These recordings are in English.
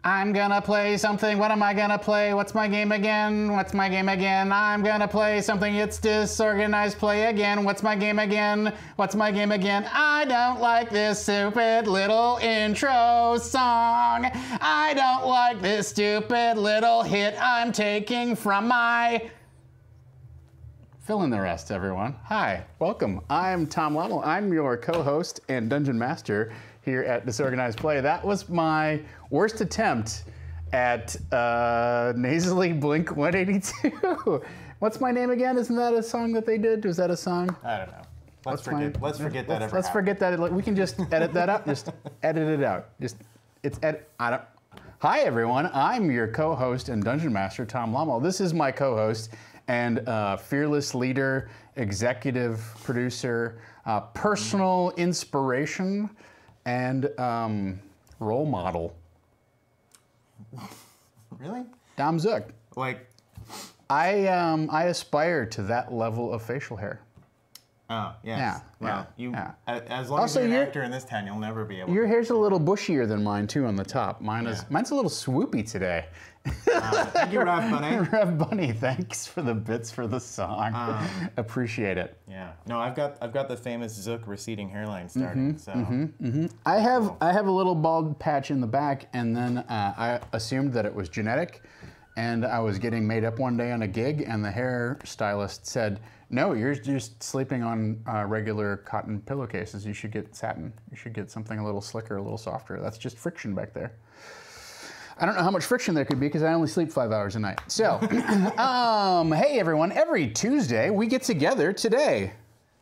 I'm gonna play something. What am I gonna play? What's my game again? What's my game again? I'm gonna play something. It's disorganized. Play again. What's my game again? What's my game again? I don't like this stupid little intro song. I don't like this stupid little hit I'm taking from my... Fill in the rest, everyone. Hi, welcome. I'm Tom Lovell. I'm your co-host and dungeon master here at Disorganized Play. That was my worst attempt at nasally Blink 182. What's my name again? Isn't that a song that they did? Was that a song? I don't know. Let's forget that ever happened. Let's forget that. We can just edit that up. Just edit it out. Hi everyone. I'm your co-host and dungeon master, Tom Lovell. This is my co-host and fearless leader, executive producer, personal inspiration, and role model. Really? Dom Zook. Like, I aspire to that level of facial hair. Oh, yes. Yeah. Well, as long as you're an actor in this town, you'll never be able to. Your hair's a little bushier than mine, too, on the top. Mine's a little swoopy today. Thank you, Rev Bunny. Rev Bunny, thanks for the bits for the song. Appreciate it. Yeah. No, I've got the famous Zook receding hairline starting. I have a little bald patch in the back, and then I assumed that it was genetic, and I was getting made up one day on a gig, and the hairstylist said, "No, you're just sleeping on regular cotton pillowcases. You should get satin. You should get something a little slicker, a little softer. That's just friction back there." I don't know how much friction there could be because I only sleep 5 hours a night. So, hey everyone, every Tuesday we get together. Today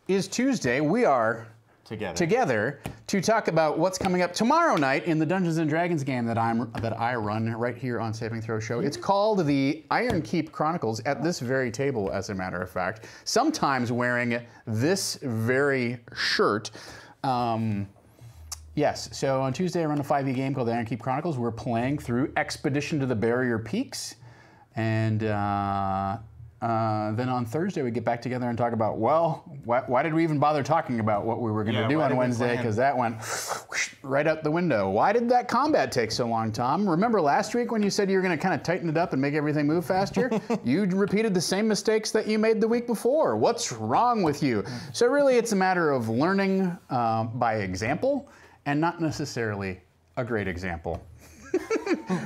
is Tuesday. We are together to talk about what's coming up tomorrow night in the Dungeons and Dragons game that I run right here on Saving Throw Show. It's called the Iron Keep Chronicles, at this very table, as a matter of fact. Sometimes wearing this very shirt. Yes, so on Tuesday I run a 5e game called the Iron Keep Chronicles. We're playing through Expedition to the Barrier Peaks. And then on Thursday we get back together and talk about, well, why did we even bother talking about what we were going to do on Wednesday? Because that went right out the window. Why did that combat take so long, Tom? Remember last week when you said you were going to kind of tighten it up and make everything move faster? You repeated the same mistakes that you made the week before. What's wrong with you? So really it's a matter of learning by example, and not necessarily a great example.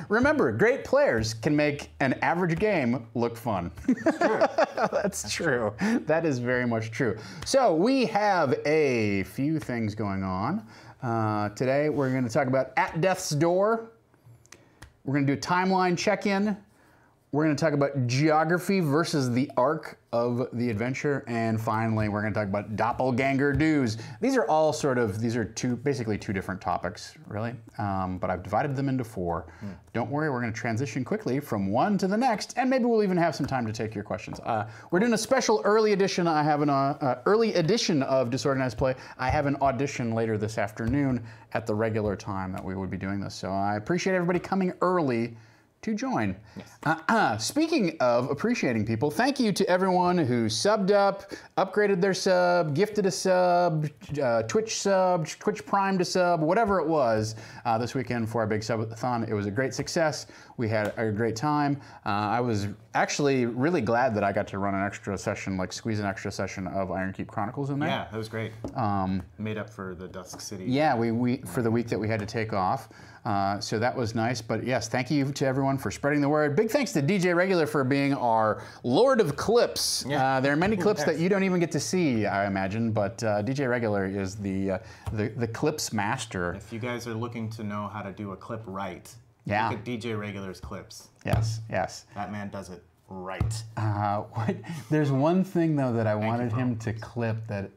Remember, great players can make an average game look fun. That's true. That is very much true. So we have a few things going on. Today we're going to talk about At Death's Door. We're going to do a timeline check-in. We're going to talk about geography versus the arc of the adventure, and finally we're going to talk about doppelganger dues. These are all basically two different topics, really, but I've divided them into four. Don't worry, we're going to transition quickly from one to the next, and maybe we'll even have some time to take your questions. We're doing a special early edition. I have an early edition of Disorganized Play. I have an audition later this afternoon at the regular time that we would be doing this, so I appreciate everybody coming early to join. Yes. Speaking of appreciating people, thank you to everyone who subbed up, upgraded their sub, gifted a sub, Twitch sub, Twitch primed a sub, whatever it was this weekend for our big subathon. It was a great success. We had a great time. I was actually really glad that I got to run an extra session, like squeeze an extra session of Iron Keep Chronicles in there. Yeah, that was great. Made up for the Dusk City. Yeah, we for the week that we had to take off. So that was nice. But yes, thank you to everyone for spreading the word. Big thanks to DJ Regular for being our Lord of Clips. Yeah. There are many clips that you don't even get to see, I imagine, but DJ Regular is the clips master. If you guys are looking to know how to do a clip right, look at DJ Regular's clips. Yes, yes. That man does it right. There's one thing though that I wanted him to clip that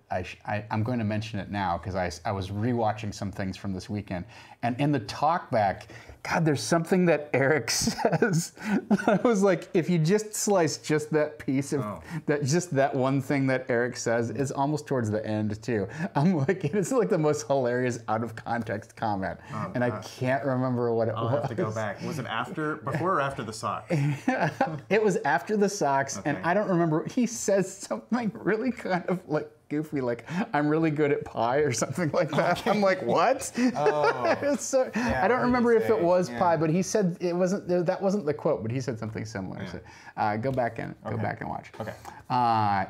I'm going to mention it now because I was rewatching some things from this weekend, and in the talkback, God, there's something that Eric says. I was like, if you just slice just that piece of that one thing that Eric says, it's almost towards the end too. I'm like, it's like the most hilarious out of context comment, and I can't remember what it was. I'll have to go back. Was it before or after the sock? It was after the socks, and I don't remember. He says something really kind of like goofy, like, I'm really good at pie or something like that. Okay. I'm like, what? Oh. So, yeah, I don't remember if it was pie, but he said it wasn't, that wasn't the quote, but he said something similar. Yeah. So, go back and watch. Okay.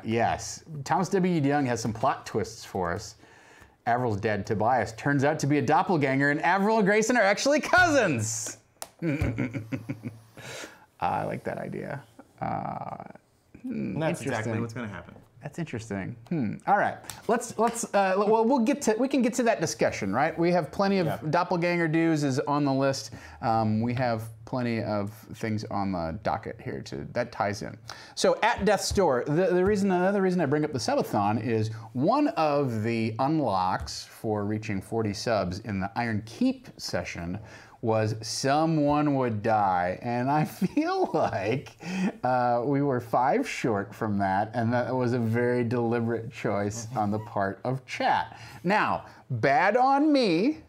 Yes. Thomas W. Young has some plot twists for us. Avril's dad, Tobias, turns out to be a doppelganger, and Avril and Grayson are actually cousins. I like that idea. That's exactly what's going to happen. That's interesting. All right, well, we can get to that discussion, right? We have plenty of doppelganger dues is on the list. We have plenty of things on the docket here that ties in. So at Death's Door, another reason I bring up the subathon is one of the unlocks for reaching 40 subs in the Iron Keep session was someone would die, and I feel like we were 5 short from that, and that was a very deliberate choice on the part of chat. Now, bad on me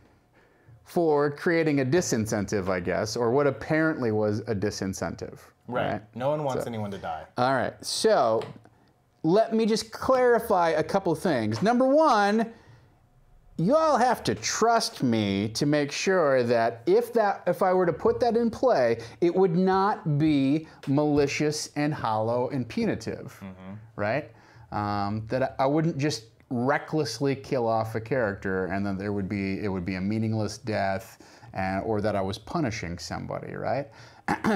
for creating a disincentive, I guess, or what apparently was a disincentive. Right. No one wants anyone to die. All right. So let me just clarify a couple things. Number one, you all have to trust me to make sure that if I were to put that in play, it would not be malicious and hollow and punitive, right? That I wouldn't just recklessly kill off a character and then it would be a meaningless death, or that I was punishing somebody, right?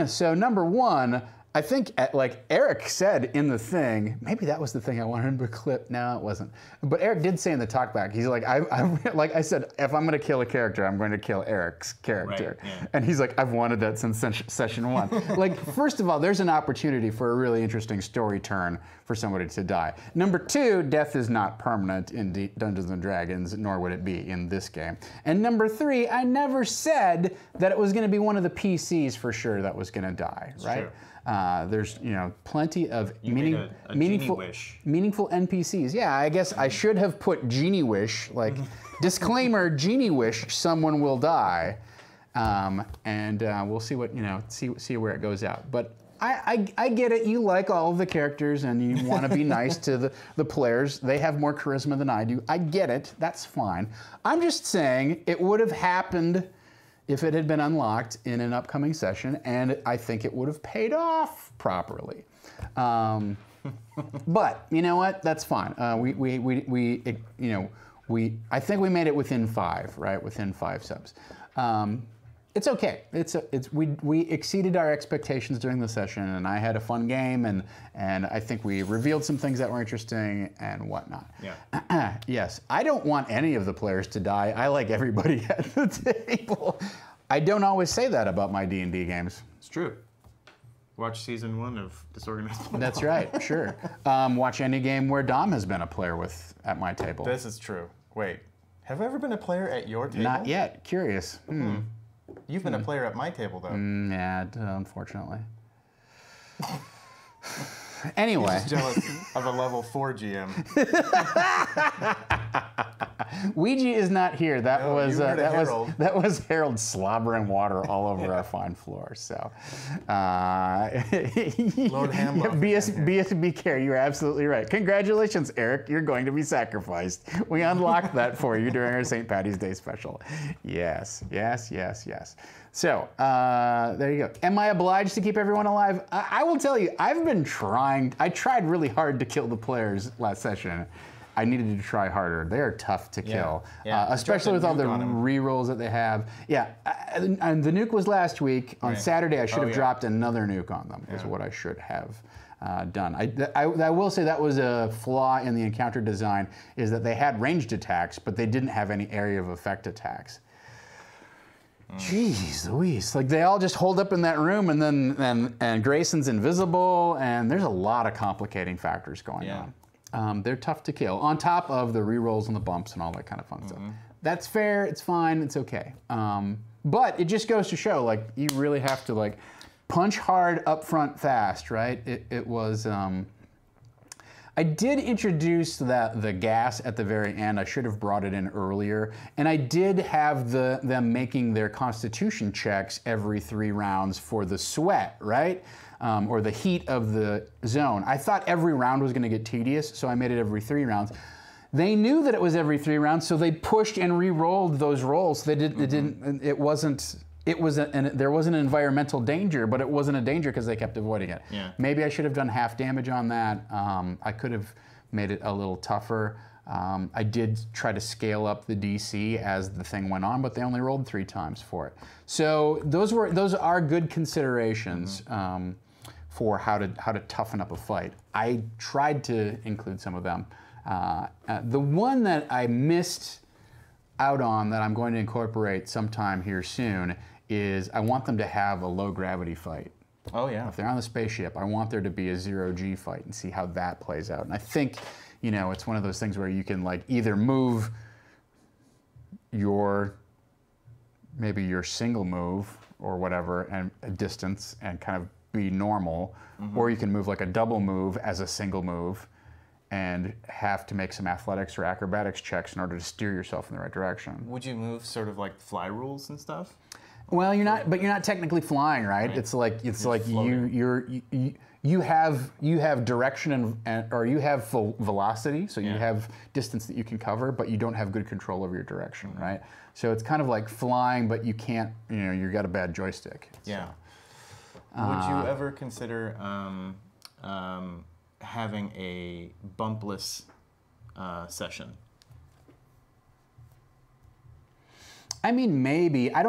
So number one, I think, like Eric said in the thing, maybe that was the thing I wanted him to clip. No, it wasn't. But Eric did say in the talkback, he's like, like I said, if I'm going to kill a character, I'm going to kill Eric's character. Right, yeah. And he's like, I've wanted that since session 1. Like, first of all, there's an opportunity for a really interesting story turn for somebody to die. Number 2, death is not permanent in Dungeons & Dragons, nor would it be in this game. And number 3, I never said that it was going to be one of the PCs for sure that was going to die, right? True. There's plenty of meaningful NPCs. Yeah, I guess I should have put Genie Wish, like disclaimer, Genie Wish, someone will die, and we'll see what see where it goes out. But I get it. You like all of the characters and you want to be nice to the players. They have more charisma than I do. I get it. That's fine. I'm just saying it would have happened if it had been unlocked in an upcoming session, and I think it would have paid off properly. But you know what? That's fine. I think we made it within 5, right? Within 5 subs. It's okay. We exceeded our expectations during the session, and I had a fun game, and I think we revealed some things that were interesting and whatnot. Yeah. Yes, I don't want any of the players to die. I like everybody at the table. I don't always say that about my D&D games. It's true. Watch season 1 of DisOrganized. That's right. Sure. Watch any game where Dom has been a player at my table. This is true. Wait, have I ever been a player at your table? Not yet. Curious. You've been a player at my table, though. Yeah, unfortunately. Anyway. He's jealous of a level 4 GM. Ouija is not here. That was Harold slobbering water all over our fine floor. So, Lord Hamlock. BSBK, you're absolutely right. Congratulations, Eric. You're going to be sacrificed. We unlocked that for you during our St. Patty's Day special. Yes, yes, yes, yes. So, there you go. Am I obliged to keep everyone alive? I will tell you, I've been trying. I tried really hard to kill the players last session. I needed to try harder. They are tough to kill, especially with all the rerolls that they have. Yeah, and the nuke was last week. On Saturday, I should have dropped another nuke on them, is what I should have done. I will say that was a flaw in the encounter design, is that they had ranged attacks, but they didn't have any area of effect attacks. Jeez Louise, like they all just hold up in that room, and then and Grayson's invisible, and there's a lot of complicating factors going on. They're tough to kill, on top of the rerolls and the bumps and all that kind of fun stuff. That's fair, it's fine, it's okay. But it just goes to show, like, you really have to, like, punch hard up front fast, right? It was, I did introduce the gas at the very end. I should have brought it in earlier. And I did have them making their constitution checks every 3 rounds for the sweat, right? Or the heat of the zone. I thought every round was going to get tedious, so I made it every 3 rounds. They knew that it was every 3 rounds, so they pushed and re-rolled those rolls. They did. It didn't. It wasn't. It was. There was an environmental danger, but it wasn't a danger because they kept avoiding it. Yeah. Maybe I should have done half damage on that. I could have made it a little tougher. I did try to scale up the DC as the thing went on, but they only rolled 3 times for it. So those are good considerations for how to toughen up a fight. I tried to include some of them. The one that I missed out on that I'm going to incorporate sometime here soon is I want them to have a low gravity fight. Oh yeah. If they're on the spaceship, I want there to be a 0G fight and see how that plays out. And I think, you know, it's one of those things where you can like either move maybe your single move or whatever and a distance and kind of be normal, or you can move like a double move as a single move and have to make some athletics or acrobatics checks in order to steer yourself in the right direction. Would you move sort of like fly rules and stuff? Well, you're not technically flying, right? It's like you have direction or you have velocity, so you have distance that you can cover, but you don't have good control over your direction, right? So it's kind of like flying, but you can't. You know, you got a bad joystick. Yeah. So. Would you ever consider having a bumpless session? I mean, maybe. I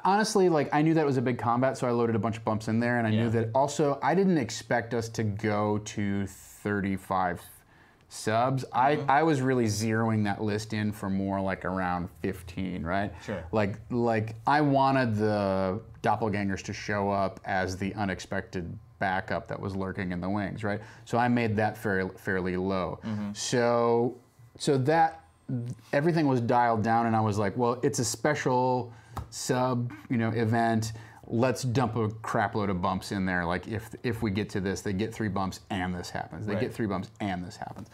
honestly, like, I knew that was a big combat, so I loaded a bunch of bumps in there, and I knew that also, I didn't expect us to go to 35 subs. I was really zeroing that list in for more like around 15, right? Sure. Like I wanted the doppelgangers to show up as the unexpected backup that was lurking in the wings, right? So I made that fairly low. So that everything was dialed down, and I was like, well, it's a special sub, event. Let's dump a crap load of bumps in there. Like if we get to this, they get 3 bumps and this happens. They get 3 bumps and this happens.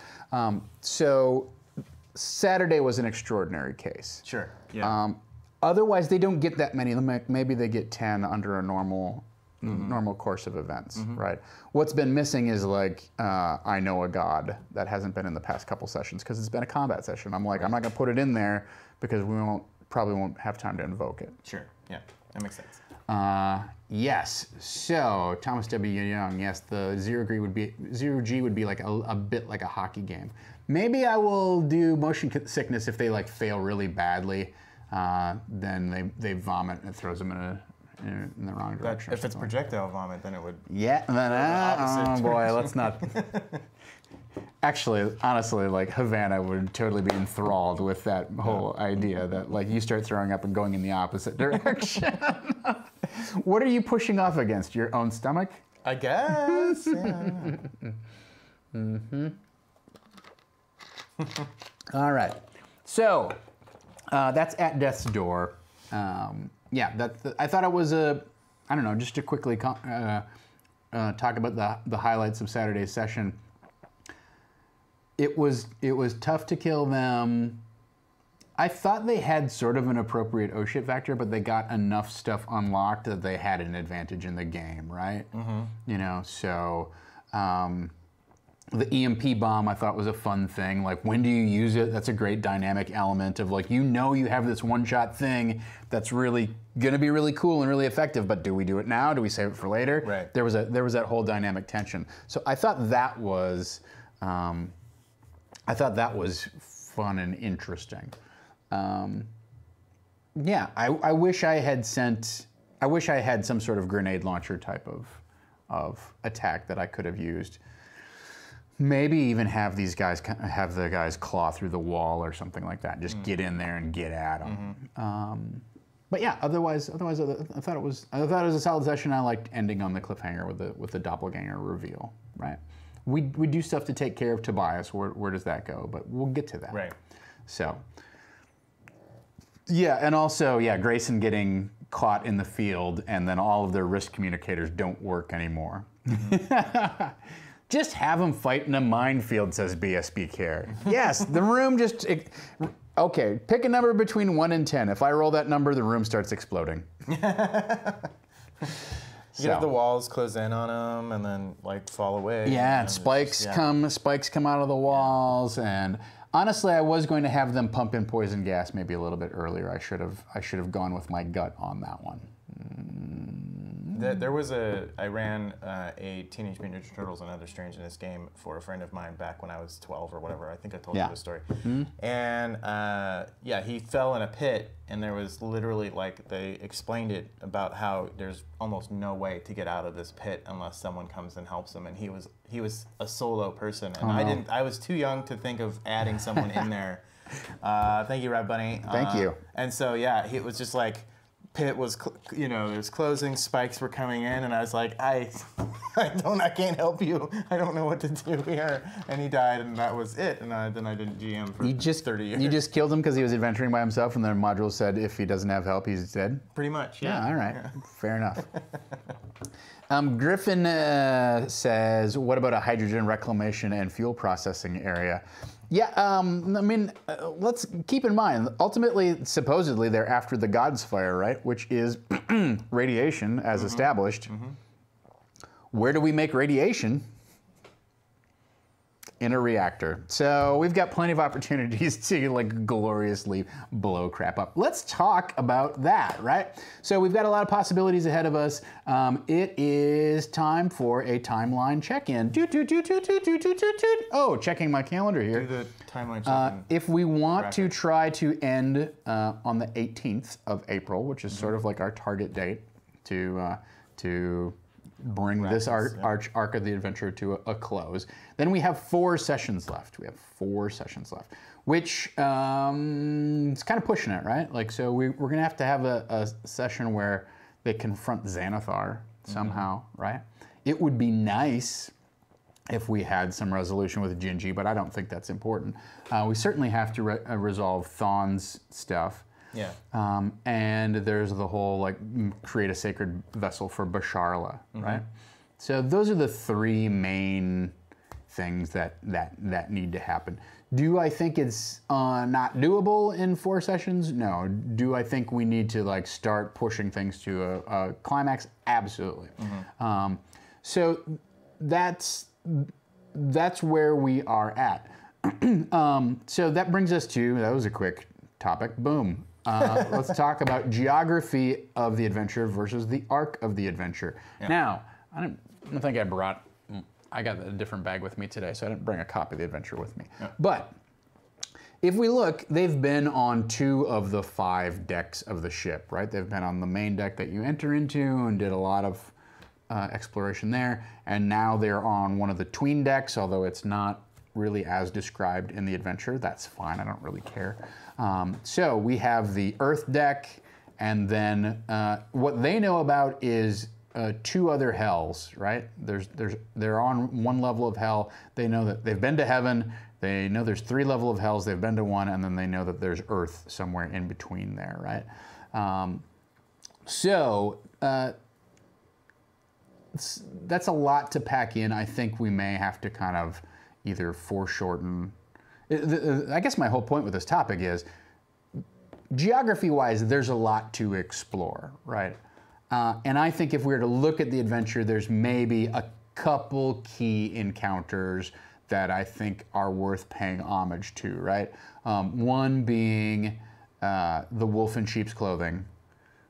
So Saturday was an extraordinary case. Sure. Yeah. Otherwise, they don't get that many. Maybe they get 10 under a normal course of events, right? What's been missing is like, I know a god that hasn't been in the past couple sessions because it's been a combat session. I'm like, I'm not gonna put it in there because we probably won't have time to invoke it. Sure, yeah, that makes sense. Yes, so Thomas W. Young, yes, the 0G would be like a bit like a hockey game. Maybe I will do motion sickness if they like fail really badly, then they vomit and it throws them in the wrong direction. If it's projectile vomit, then it would. Yeah, then, oh boy, let's not. Actually, honestly, like Havana would totally be enthralled with that whole idea that like you start throwing up and going in the opposite direction. What are you pushing off against? Your own stomach? I guess. Yeah. All right. So that's At Death's Door. Yeah, I thought it was I don't know, just to quickly talk about the highlights of Saturday's session. It was tough to kill them. I thought they had sort of an appropriate oh shit factor, but they got enough stuff unlocked that they had an advantage in the game, right? So the EMP bomb I thought was a fun thing. Like, when do you use it? That's a great dynamic element of like, you have this one-shot thing that's really gonna be really cool and really effective, but do we do it now? Do we save it for later? Right. There was that whole dynamic tension. So I thought that was fun and interesting. Yeah, I wish I had some sort of grenade launcher type of attack that I could have used. Maybe even have the guys claw through the wall or something like that. Just get in there and get at them. But yeah, otherwise, I thought it was a solid session. I liked ending on the cliffhanger with the doppelganger reveal. Right? We do stuff to take care of Tobias. Where does that go? But we'll get to that. Right. So. Yeah, and also, Grayson getting caught in the field, and then all of their wrist communicators don't work anymore. Just have them fight in a minefield, says BSB Care. Yes, the room just... Okay, pick a number between 1 and 10. If I roll that number, the room starts exploding. You have the walls close in on them and then like fall away. Yeah, and spikes come out of the walls, and Honestly, I was going to have them pump in poison gas maybe a little bit earlier. I should have gone with my gut on that one. I ran a Teenage Mutant Ninja Turtles and Other Strangeness game for a friend of mine back when I was 12 or whatever. I think I told you this story. And yeah, he fell in a pit, and there was literally, like, they explained it about how there's almost no way to get out of this pit unless someone comes and helps him. And he was a solo person, and I was too young to think of adding someone in there. Thank you, Red Bunny. Thank you. And so yeah, it was just like, pit was, it was closing, spikes were coming in, and I was like, I can't help you. I don't know what to do here. And he died, and that was it. And then I didn't GM for 30 years. You just killed him because he was adventuring by himself, and the module said if he doesn't have help, he's dead? Pretty much, yeah. All right, fair enough. Griffin says, what about a hydrogen reclamation and fuel processing area? Yeah, I mean, let's keep in mind, ultimately, supposedly, they're after the God's fire, right? Which is radiation, as established. Where do we make radiation? In a reactor. So we've got plenty of opportunities to like gloriously blow crap up. Let's talk about that, right? So we've got a lot of possibilities ahead of us. It is time for a timeline check-in. Oh, checking my calendar here. Do the timeline check-in. If we want to try to end on the 18th of April, which is sort of like our target date to bring this arc of the adventure to a close. Then we have 4 sessions left. We have 4 sessions left, which it's kind of pushing it, right? Like, so we're going to have a session where they confront Xanathar somehow, right? It would be nice if we had some resolution with Gingy, but I don't think that's important. We certainly have to resolve Thawne's stuff. Yeah. And there's the whole, like, create a sacred vessel for Basharla, right? So those are the 3 main things that need to happen. Do I think it's not doable in 4 sessions? No. Do I think we need to, like, start pushing things to a climax? Absolutely. So that's where we are at. So that brings us to, that was a quick topic, boom. Let's talk about geography of the adventure versus the arc of the adventure. Yeah. Now, I don't think I got a different bag with me today, so I didn't bring a copy of the adventure with me. Yeah. But if we look, they've been on 2 of the 5 decks of the ship, right? They've been on the main deck that you enter into and did a lot of exploration there, and now they're on one of the tween decks, although it's not really as described in the adventure. That's fine, I don't really care. So we have the Earth deck, and then what they know about is 2 other hells, right? They're on 1 level of hell. They know that they've been to heaven. They know there's 3 levels of hells. They've been to 1, and then they know that there's Earth somewhere in between there, right? So that's a lot to pack in. I think we may have to kind of either foreshorten. I guess my whole point with this topic is, geography-wise, there's a lot to explore, right? And I think if we were to look at the adventure, there's maybe a couple key encounters that I think are worth paying homage to, right? One being the wolf in sheep's clothing,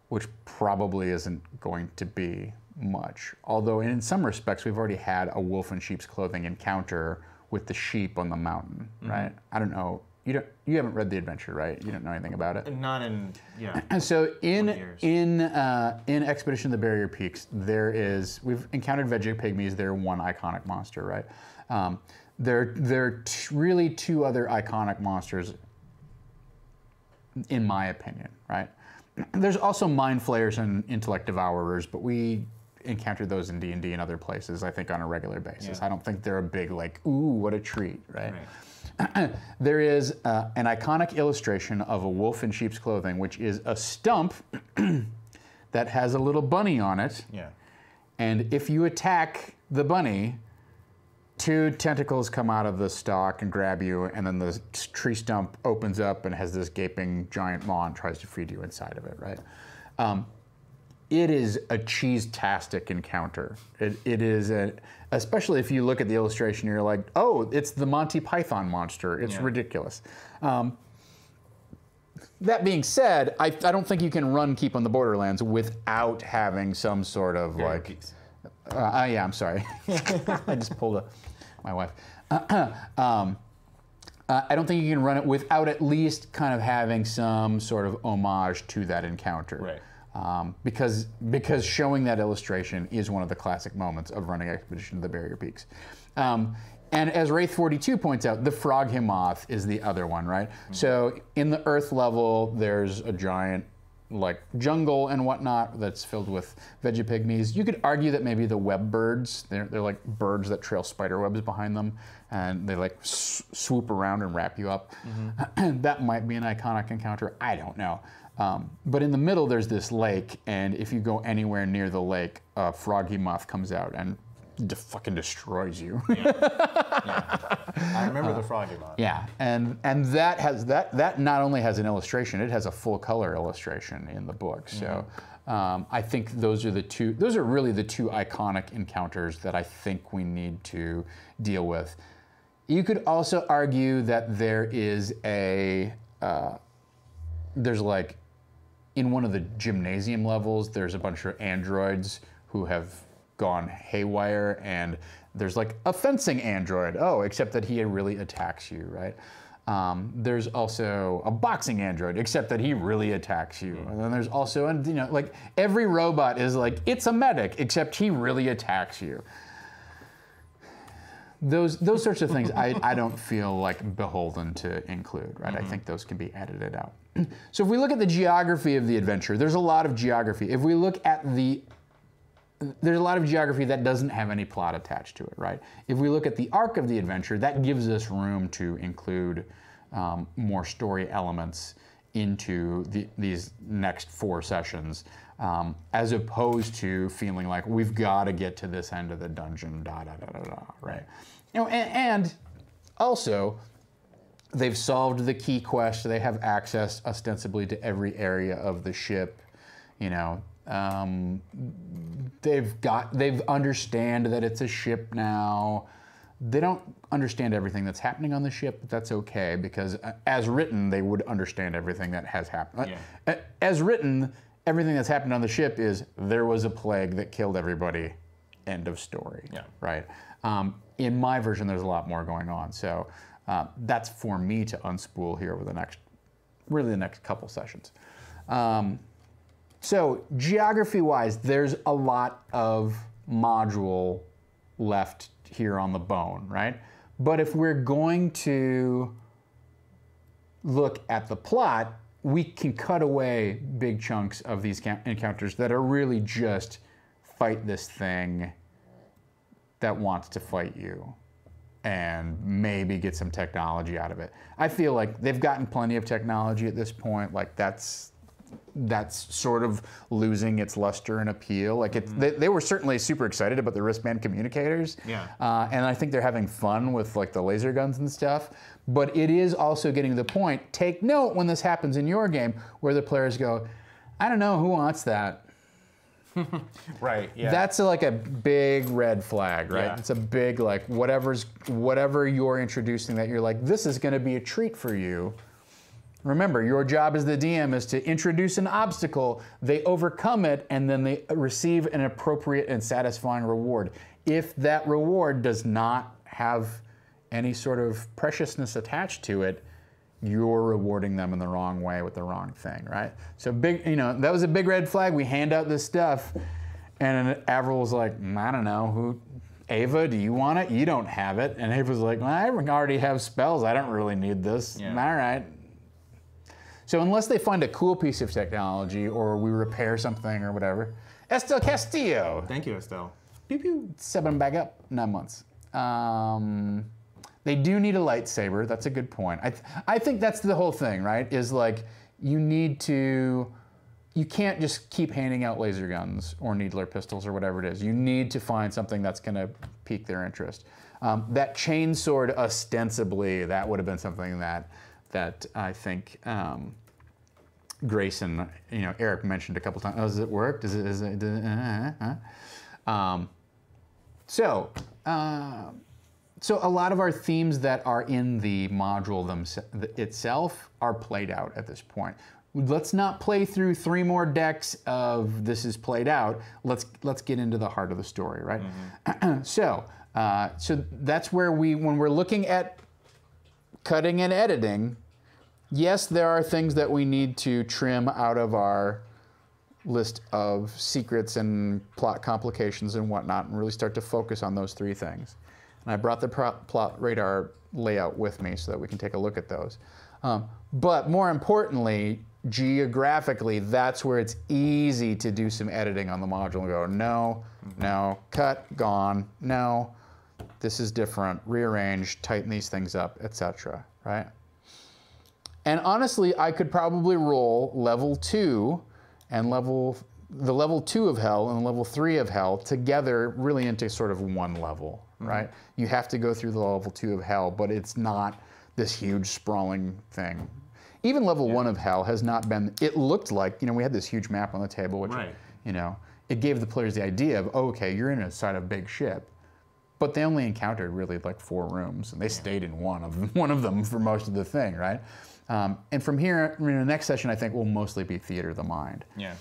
which probably isn't going to be much. Although in some respects, we've already had a wolf in sheep's clothing encounter with the sheep on the mountain, right? I don't know. You haven't read the adventure, right? You don't know anything about it. Not in And so in Expedition to the Barrier Peaks, we've encountered veggie pygmies. They're one iconic monster, right? There are really 2 other iconic monsters, in my opinion, right? There's also mind flayers and intellect devourers, but we encountered those in D&D and other places, I think, on a regular basis. I don't think they're a big, like, ooh, what a treat, right? There is an iconic illustration of a wolf in sheep's clothing, which is a stump that has a little bunny on it. Yeah. And if you attack the bunny, 2 tentacles come out of the stalk and grab you, and then the tree stump opens up and has this gaping giant maw and tries to feed you inside of it, right? it is a cheese-tastic encounter. It is, especially if you look at the illustration, you're like, oh, it's the Monty Python monster. It's ridiculous. That being said, I don't think you can run Keep on the Borderlands without having some sort of yeah, I'm sorry. I just pulled my wife. I don't think you can run it without at least kind of having some sort of homage to that encounter. Right. Because showing that illustration is one of the classic moments of running Expedition to the Barrier Peaks. And as Wraith42 points out, the Frog-Himoth is the other one, right? Mm-hmm. So in the Earth level, there's a giant jungle and whatnot that's filled with Vegapygmies. You could argue that maybe the web birds, they're like birds that trail spider webs behind them, and they like swoop around and wrap you up. Mm-hmm. That might be an iconic encounter. I don't know. But in the middle, there's this lake, and if you go anywhere near the lake, a Frog-Himoth comes out and fucking destroys you. Yeah. I remember the Frog-Himoth. Yeah, and that has that not only has an illustration, it has a full color illustration in the book. So I think those are really the two iconic encounters that I think we need to deal with. You could also argue that there is there's like in one of the gymnasium levels, there's a bunch of androids who have gone haywire, and there's like a fencing android. Oh, except that he really attacks you, right? There's also a boxing android, except that he really attacks you. And then there's also, like every robot is like, it's a medic, except he really attacks you. Those sorts of things I don't feel like beholden to include, right? I think those can be edited out. So if we look at the geography of the adventure, there's a lot of geography. If we look at there's a lot of geography that doesn't have any plot attached to it, right? If we look at the arc of the adventure, that gives us room to include more story elements into these next 4 sessions, as opposed to feeling like we've got to get to this end of the dungeon, right? And also, they've solved the key quest. They have access ostensibly to every area of the ship, They've understand that it's a ship now. They don't understand everything that's happening on the ship, but that's okay, because as written, they would understand everything that has happened. Yeah. As written, everything that's happened on the ship is there was a plague that killed everybody. End of story. Yeah. Right. In my version, there's a lot more going on. So that's for me to unspool here over the next couple sessions. So geography-wise, there's a lot of module left here on the bone, right? But if we're going to look at the plot, we can cut away big chunks of these encounters that are really just fight this thing that wants to fight you and maybe get some technology out of it. I feel like they've gotten plenty of technology at this point. Like that's sort of losing its luster and appeal. Like they were certainly super excited about the wristband communicators. Yeah. And I think they're having fun with like the laser guns and stuff. But it is also getting to the point, take note when this happens in your game, where the players go, I don't know, who wants that? Right, yeah. That's like a big red flag, right? Yeah. It's a big, like, whatever you're introducing that you're like, this is gonna be a treat for you. Remember, your job as the DM is to introduce an obstacle, they overcome it, and then they receive an appropriate and satisfying reward. If that reward does not have any sort of preciousness attached to it, you're rewarding them in the wrong way with the wrong thing, right? So that was a big red flag. We hand out this stuff, and Avril was like, I don't know, Ava, do you want it? You don't have it. And Ava's like, well, I already have spells. I don't really need this. Yeah. All right. So unless they find a cool piece of technology or we repair something or whatever. Estelle Castillo. Thank you, Estelle. Pew pew. 7 back up, 9 months. They do need a lightsaber. That's a good point. I think that's the whole thing, right? Is like you can't just keep handing out laser guns or needler pistols or whatever it is. You need to find something that's going to pique their interest. That chainsword, ostensibly, that would have been something that I think Grayson, Eric mentioned a couple times. Oh, does it work? Does it? So a lot of our themes that are in the module itself are played out at this point. Let's not play through 3 more decks of this is played out. Let's get into the heart of the story, right? Mm-hmm. So that's where when we're looking at cutting and editing, yes, there are things that we need to trim out of our list of secrets and plot complications and whatnot, and really start to focus on those 3 things. And I brought the plot radar layout with me so that we can take a look at those. But more importantly, geographically, that's where it's easy to do some editing on the module and go, no, no, cut, gone, no, this is different, rearrange, tighten these things up, etc., right? And honestly, I could probably roll level 2 and the level 2 of hell and level 3 of hell together really into sort of one level, right? You have to go through the level 2 of hell, but it's not this huge sprawling thing. Even level 1 of hell has not been, it looked like, we had this huge map on the table, which, it gave the players the idea of, oh, okay, you're inside a big ship. But they only encountered really like 4 rooms, and they stayed in one of them for most of the thing, right? And from here, in the next session, I think will mostly be Theater of the Mind. Yeah.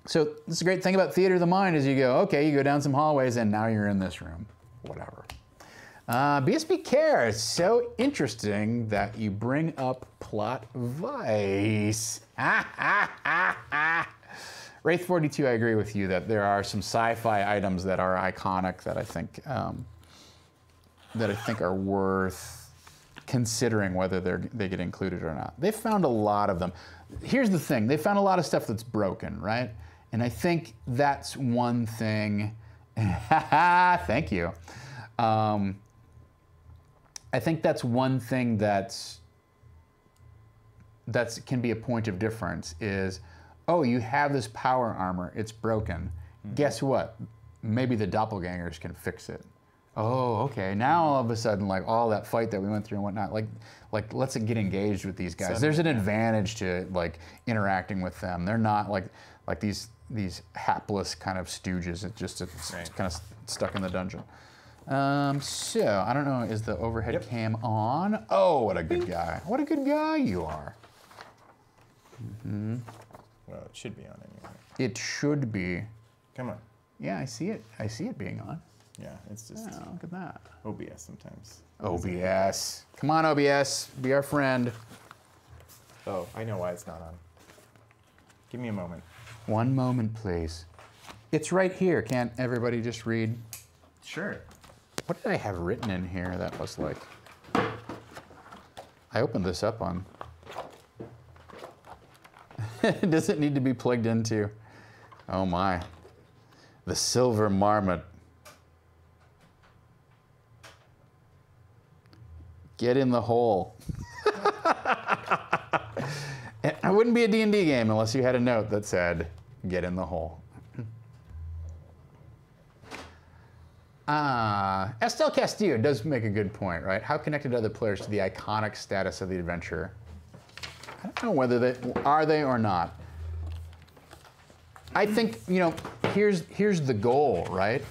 So this is a great thing about Theater of the Mind is you go, okay, you go down some hallways, and now you're in this room, whatever. BSB Care, it's so interesting that you bring up plot vice. Wraith42, I agree with you that there are some sci-fi items that are iconic that I think are worth considering whether they get included or not. They found a lot of them. Here's the thing, they found a lot of stuff that's broken, right? And I think that's one thing. Thank you. I think that's one thing that can be a point of difference is, oh, you have this power armor, it's broken. Guess what? Maybe the doppelgangers can fix it. Oh, okay. Now all of a sudden, like all that fight that we went through and whatnot, like let's get engaged with these guys. There's an advantage to like interacting with them. They're not like these hapless kind of stooges. It's kind of stuck in the dungeon. So I don't know, is the overhead cam on? Oh, what a good guy. What a good guy you are. Well, it should be on anyway. It should be. Come on. Yeah, I see it. I see it being on. Yeah, it's just look at that. OBS sometimes. OBS. Come on, OBS. Be our friend. Oh, I know why it's not on. Give me a moment. One moment, please. It's right here. Can't everybody just read? Sure. What did I have written in here that was like... I opened this up on... Does it need to be plugged into? Oh my. The silver marmot. Get in the hole. It wouldn't be a D&D game unless you had a note that said, get in the hole. Estelle Castillo does make a good point, right? How connected are the players to the iconic status of the adventure? I don't know whether they are or not. I think, here's the goal, right?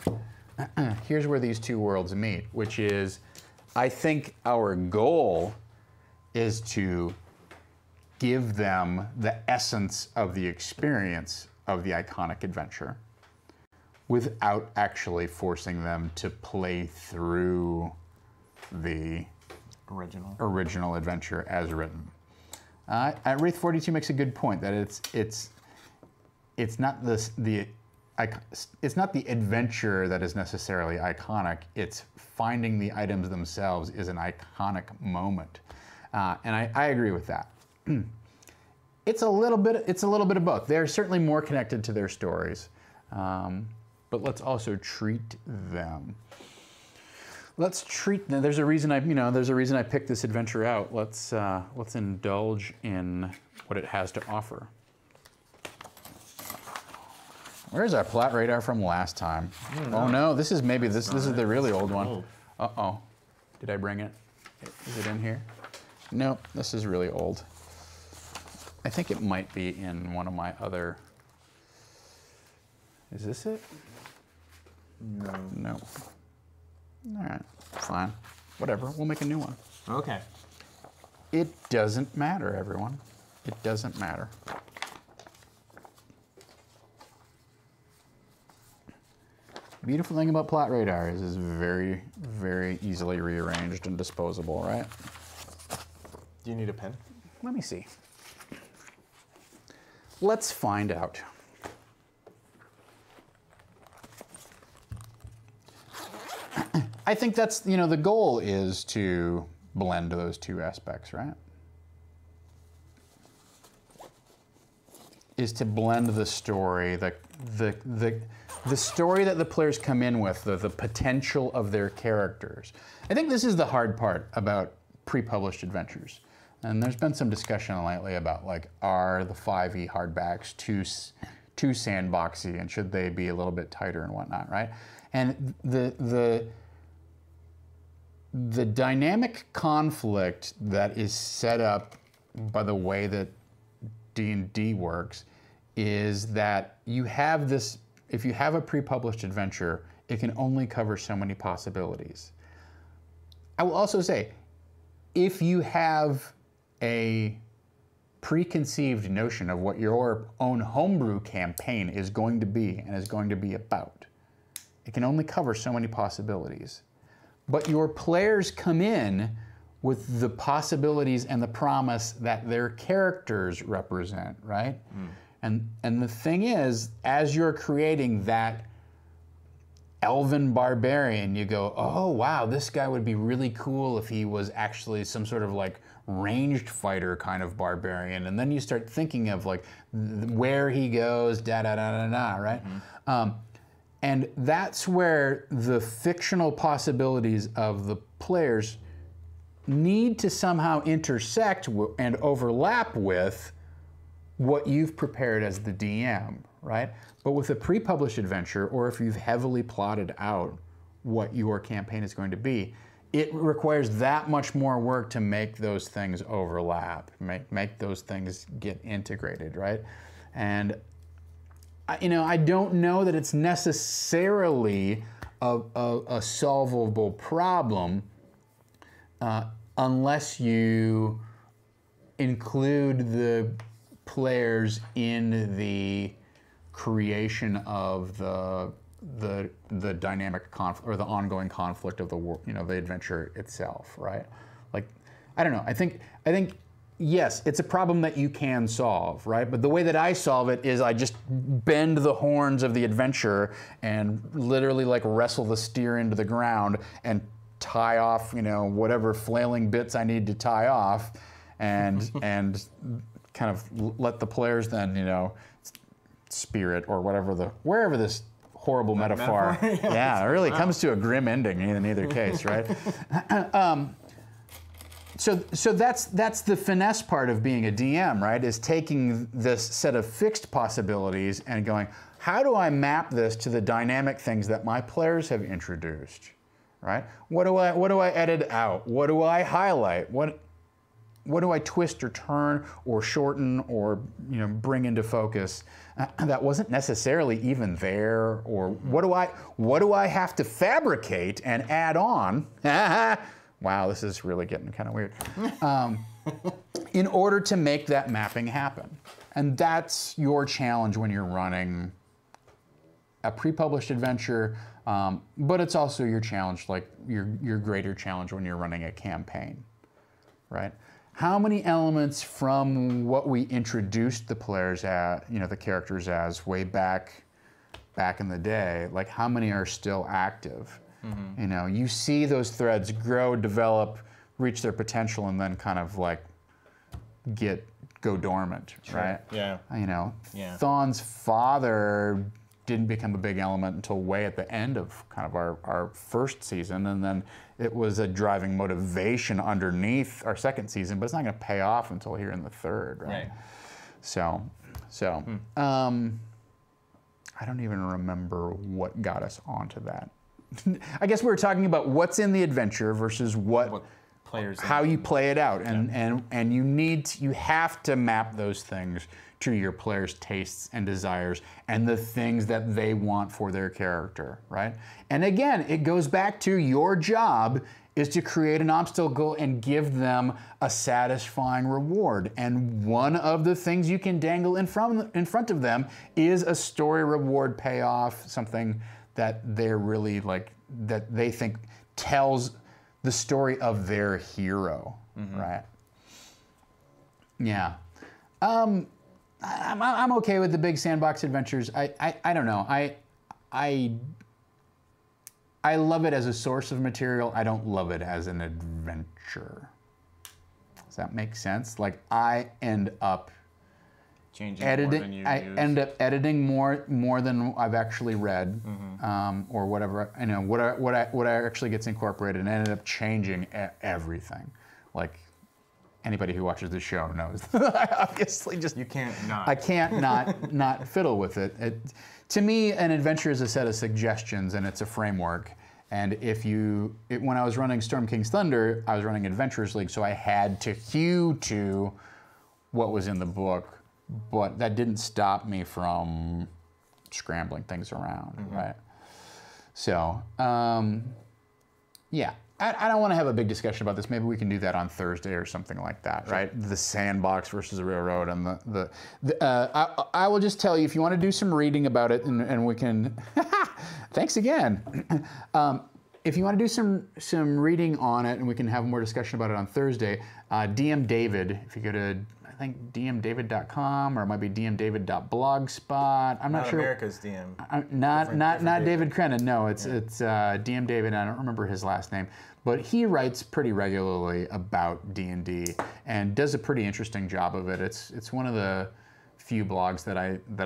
Here's where these 2 worlds meet, which is, I think our goal is to give them the essence of the experience of the iconic adventure without actually forcing them to play through the original adventure as written. Wraith42 makes a good point that it's not the adventure that is necessarily iconic. It's finding the items themselves is an iconic moment, and I agree with that. It's a little bit of both. They're certainly more connected to their stories, but let's also treat them. Let's treat them. There's a reason I picked this adventure out. Let's indulge in what it has to offer. Where's our plot radar from last time? Oh no, this is the really old one. Uh-oh. Did I bring it? Is it in here? Nope, this is really old. I think it might be in one of my other. Is this it? No. No. All right, fine. Whatever, we'll make a new one. Okay. It doesn't matter, everyone. It doesn't matter. The beautiful thing about Plot Radar is it's very, very easily rearranged and disposable, right? Do you need a pen? Let me see. Let's find out. I think that's, the goal is to blend those two aspects, right? Is to blend the story, the story that the players come in with, the potential of their characters. I think this is the hard part about pre-published adventures. And there's been some discussion lately about, like, are the 5e hardbacks too sandboxy, and should they be a little bit tighter and whatnot, right? And the dynamic conflict that is set up by the way that D&D works is that you have this, if you have a pre-published adventure, it can only cover so many possibilities. I will also say, if you have a preconceived notion of what your own homebrew campaign is going to be and is going to be about, it can only cover so many possibilities. But your players come in with the possibilities and the promise that their characters represent, right? And the thing is, as you're creating that elven barbarian, you go, oh wow, this guy would be really cool if he was actually some sort of like ranged fighter kind of barbarian. And then you start thinking of like where he goes, right? And that's where the fictional possibilities of the players need to somehow intersect and overlap with what you've prepared as the DM, right? But with a pre-published adventure, or if you've heavily plotted out what your campaign is going to be, it requires that much more work to make those things overlap, make those things get integrated, right? And I don't know that it's necessarily a solvable problem unless you include the players in the creation of the dynamic conflict or the ongoing conflict of the adventure itself, right? Like, I don't know. I think yes, it's a problem that you can solve, right? But the way that I solve it is I just bend the horns of the adventure and literally like wrestle the steer into the ground and tie off, whatever flailing bits I need to tie off, and kind of let the players then, spirit or wherever this horrible metaphor. Yeah, it really comes to a grim ending in either case, right? So that's the finesse part of being a DM, right? Is taking this set of fixed possibilities and going, how do I map this to the dynamic things that my players have introduced, right? What do I edit out? What do I highlight? What do I twist or turn or shorten or bring into focus that wasn't necessarily even there? Or what do I have to fabricate and add on? Wow, this is really getting kind of weird. In order to make that mapping happen. And that's your challenge when you're running a pre-published adventure, but it's also your challenge, like your greater challenge when you're running a campaign, right? How many elements from what we introduced the players at, the characters as way back in the day, like how many are still active? Mm-hmm. You see those threads grow, develop, reach their potential, and then kind of like go dormant, sure. Right? Yeah. Thon's father didn't become a big element until way at the end of kind of our first season, and then it was a driving motivation underneath our second season, but it's not going to pay off until here in the third, right? So, I don't even remember what got us onto that. I guess we were talking about what's in the adventure versus what players how you play it out, and you have to map those things to your players' tastes and desires and the things that they want for their character, right? And again, it goes back to your job is to create an obstacle and give them a satisfying reward. And one of the things you can dangle in front of them is a story reward payoff, something that they're really like, that they think tells the story of their hero, right? Yeah. I'm okay with the big sandbox adventures. I don't know. I love it as a source of material. I don't love it as an adventure. Does that make sense? Like I end up editing more than I've actually read, or whatever. You know what actually gets incorporated, and ended up changing everything. Like anybody who watches the show knows. I obviously just you can't not. I can't not fiddle with it. To me, an adventure is a set of suggestions and it's a framework. And when I was running Storm King's Thunder, I was running Adventurers League, so I had to hew to what was in the book, but that didn't stop me from scrambling things around, right? So, yeah. I don't want to have a big discussion about this. Maybe we can do that on Thursday or something like that, right? The sandbox versus the railroad, and I will just tell you, if you want to do some reading about it, and we can. Thanks again. If you want to do some reading on it, and we can have more discussion about it on Thursday, DM David. If you go to I think dmdavid.com, or it might be dmdavid.blogspot. I'm not sure. America's DM. Not David Crennan. No, it's DM David. I don't remember his last name, but he writes pretty regularly about D&D and does a pretty interesting job of it. It's one of the few blogs that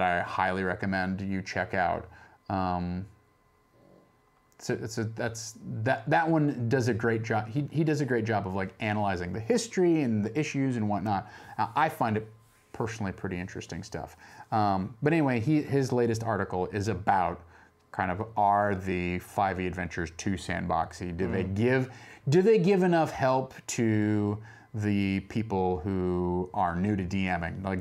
I highly recommend you check out. That one does a great job. He does a great job of like analyzing the history and the issues and whatnot. I find it personally pretty interesting stuff. But anyway, his latest article is about kind of, are the 5e adventures too sandboxy? Do they give enough help to the people who are new to DMing? Like,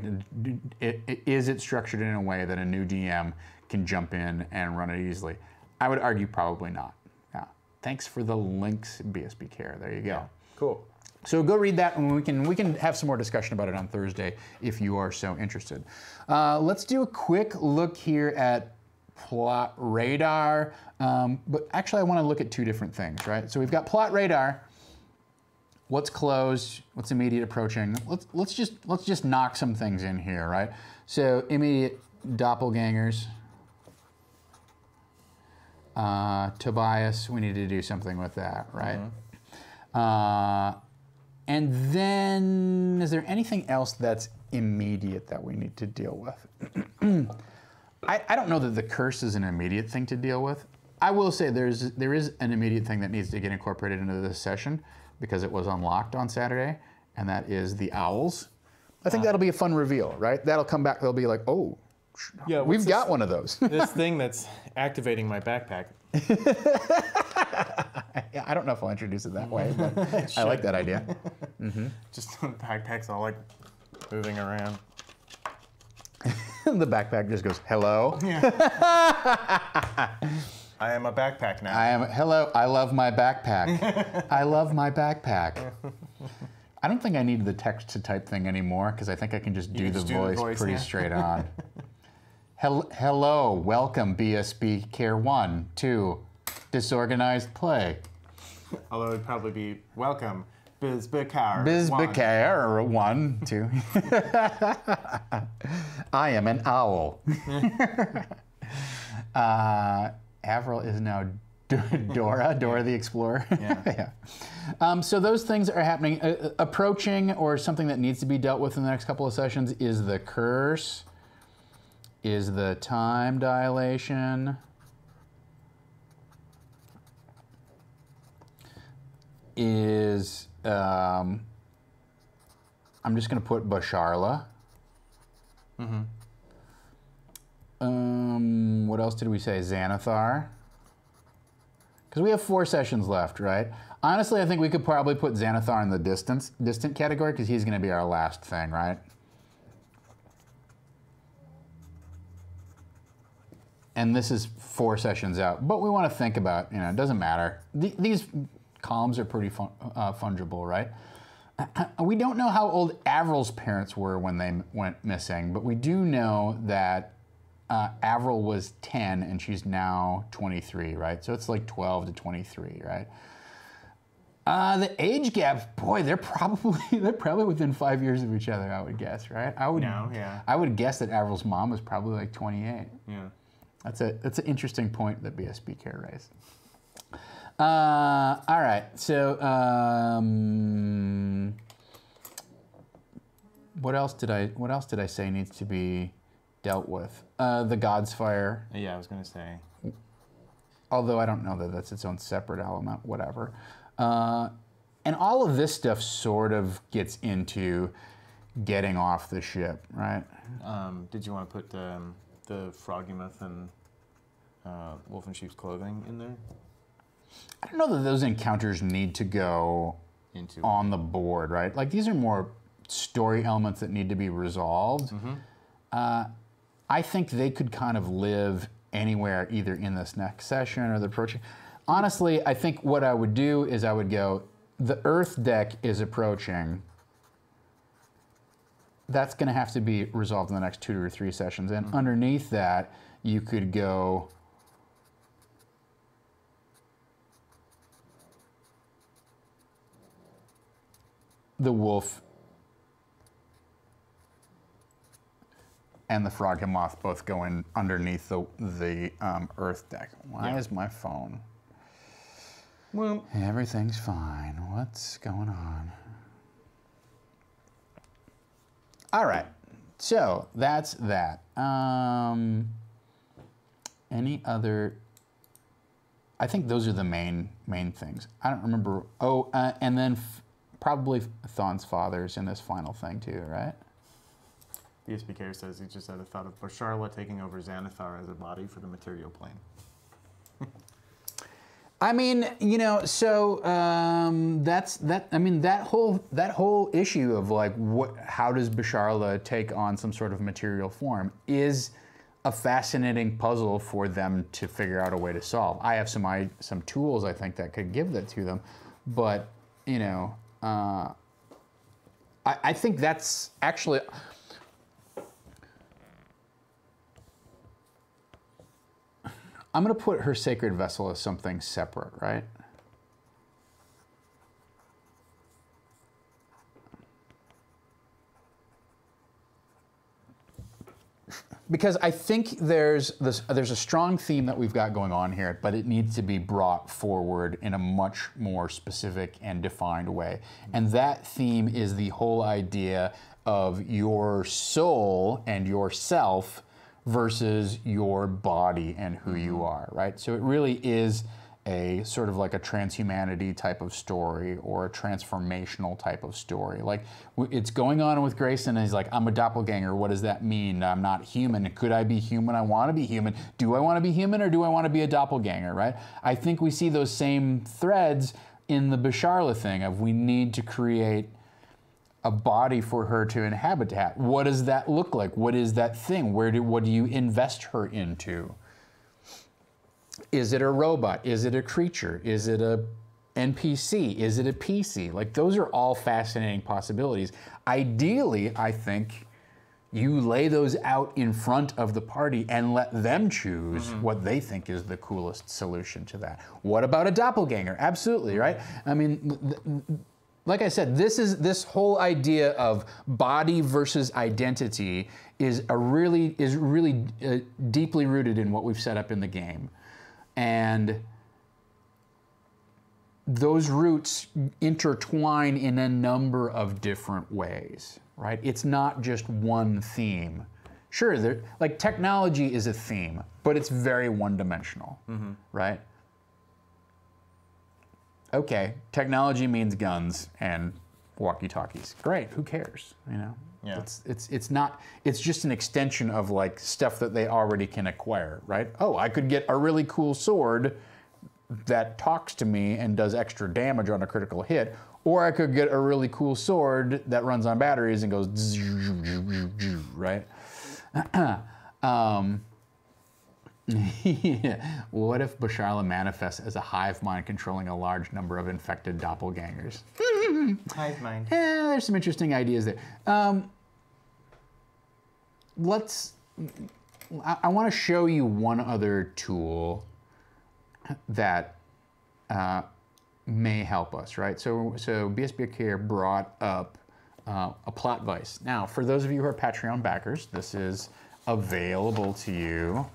is it structured in a way that a new DM can jump in and run it easily? I would argue probably not. Yeah. Thanks for the links, BSB Care. There you go. Yeah. Cool. So go read that, and we can have some more discussion about it on Thursday if you are so interested. Let's do a quick look here at Plot Radar. But actually, I want to look at two different things, right? So we've got Plot Radar. What's closed? What's immediate approaching? Let's just knock some things in here, right? So immediate doppelgangers. Tobias, we need to do something with that, right? And then, is there anything else that's immediate that we need to deal with? I don't know that the curse is an immediate thing to deal with. I will say there is an immediate thing that needs to get incorporated into this session because it was unlocked on Saturday, and that is the owls. I think that'll be a fun reveal, right? That'll come back, they'll be like, oh, yeah, we've got one of those. This thing that's activating my backpack. Yeah, I don't know if I'll introduce it that way, but I like that idea. Just the backpack's all like moving around. The backpack just goes, hello. Yeah. I am a backpack now. Hello, I love my backpack. I love my backpack. I don't think I need the text-to-type thing anymore because I think I can just do the voice pretty straight on. Hello, welcome BSB Care 1 to Disorganized Play. Although it'd probably be welcome Bizbicare 1 2. I am an owl. Avril is now Dora the Explorer. Yeah. So those things are happening. Approaching, or something that needs to be dealt with in the next couple of sessions, is the curse, is the time dilation, is I'm just going to put Basharla. What else did we say? Xanathar. because we have 4 sessions left, right? Honestly, I think we could probably put Xanathar in the distant category because he's going to be our last thing, right? And this is 4 sessions out, but we want to think about, it doesn't matter. These columns are pretty fungible, right? We don't know how old Avril's parents were when they went missing, but we do know that Avril was 10 and she's now 23, right? So it's like 12 to 23, right? The age gap, boy, they're probably within 5 years of each other, I would guess, right? I would guess that Avril's mom was probably like 28. Yeah. That's an interesting point that BSB care raised. All right, so what else did I say needs to be dealt with? The God's Fire. Yeah, I was gonna say. Although I don't know that that's its own separate element, whatever. And all of this stuff sort of gets into getting off the ship, right? Did you want to put the Froggy-Myth and Wolf in Sheep's Clothing in there? I don't know that those encounters need to go on the board, right? Like these are more story elements that need to be resolved. I think they could kind of live anywhere, either in this next session or the approaching. Honestly, I think what I would do is I would go, the Earth deck is approaching. That's going to have to be resolved in the next 2 or 3 sessions. And underneath that, you could go the Wolf and the Frog and Moth both go in underneath the Earth deck. Why is my phone? Well, everything's fine. What's going on? All right, so that's that. Any other? I think those are the main things. I don't remember. Oh, and then probably Thon's father's in this final thing too, right? BSBK says he just had a thought of Basharla taking over Xanathar as a body for the material plane. I mean, so that's that. I mean, that whole issue of like how does Basharla take on some sort of material form is a fascinating puzzle for them to figure out a way to solve. I have some tools I think that could give that to them, but I think that's actually. I'm going to put her sacred vessel as something separate, right? Because I think there's a strong theme that we've got going on here, but it needs to be brought forward in a much more specific and defined way. And that theme is the whole idea of your soul and yourself versus your body and who you are, right? So it really is a sort of like a transhumanity type of story or a transformational type of story. Like it's going on with Grayson and he's like, I'm a doppelganger. What does that mean? I'm not human. Could I be human? I want to be human. Do I want to be human or do I want to be a doppelganger, right? I think we see those same threads in the Basharla thing of we need to create a body for her to inhabit. What does that look like? What is that thing? What do you invest her into? Is it a robot? Is it a creature? Is it a NPC? Is it a PC? Like those are all fascinating possibilities. Ideally, I think you lay those out in front of the party and let them choose what they think is the coolest solution to that. What about a doppelganger? Absolutely, right? I mean, like I said, this whole idea of body versus identity is really deeply rooted in what we've set up in the game, and those roots intertwine in a number of different ways, right? It's not just one theme. Sure, like technology is a theme, but it's very one-dimensional, right? Okay, technology means guns and walkie-talkies. Great, who cares? Yeah. It's not. It's just an extension of like stuff that they already can acquire, right? Oh, I could get a really cool sword that talks to me and does extra damage on a critical hit, or I could get a really cool sword that runs on batteries and goes right? Yeah. What if Basharla manifests as a hive mind controlling a large number of infected doppelgangers? Hive mind. Yeah, there's some interesting ideas there. I want to show you one other tool that may help us, right? So BSB here brought up a plot vice. Now, for those of you who are Patreon backers, this is available to you.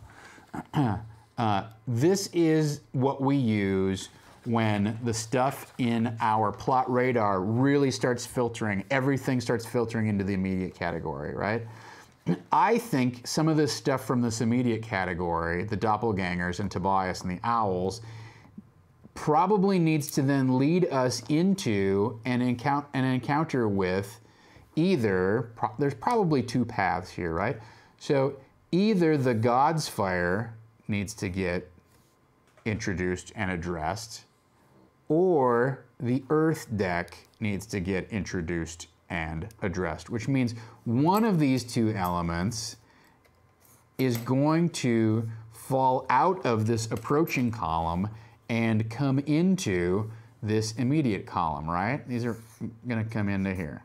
This is what we use when the stuff in our plot radar really starts filtering. Everything starts filtering into the immediate category, right? I think some of this stuff from this immediate category, the doppelgangers and Tobias and the owls, probably needs to then lead us into an encounter with either, there's probably two paths here, right? So either the God's Fire needs to get introduced and addressed, or the Earth deck needs to get introduced and addressed, which means one of these two elements is going to fall out of this approaching column and come into this immediate column, right? These are gonna come into here.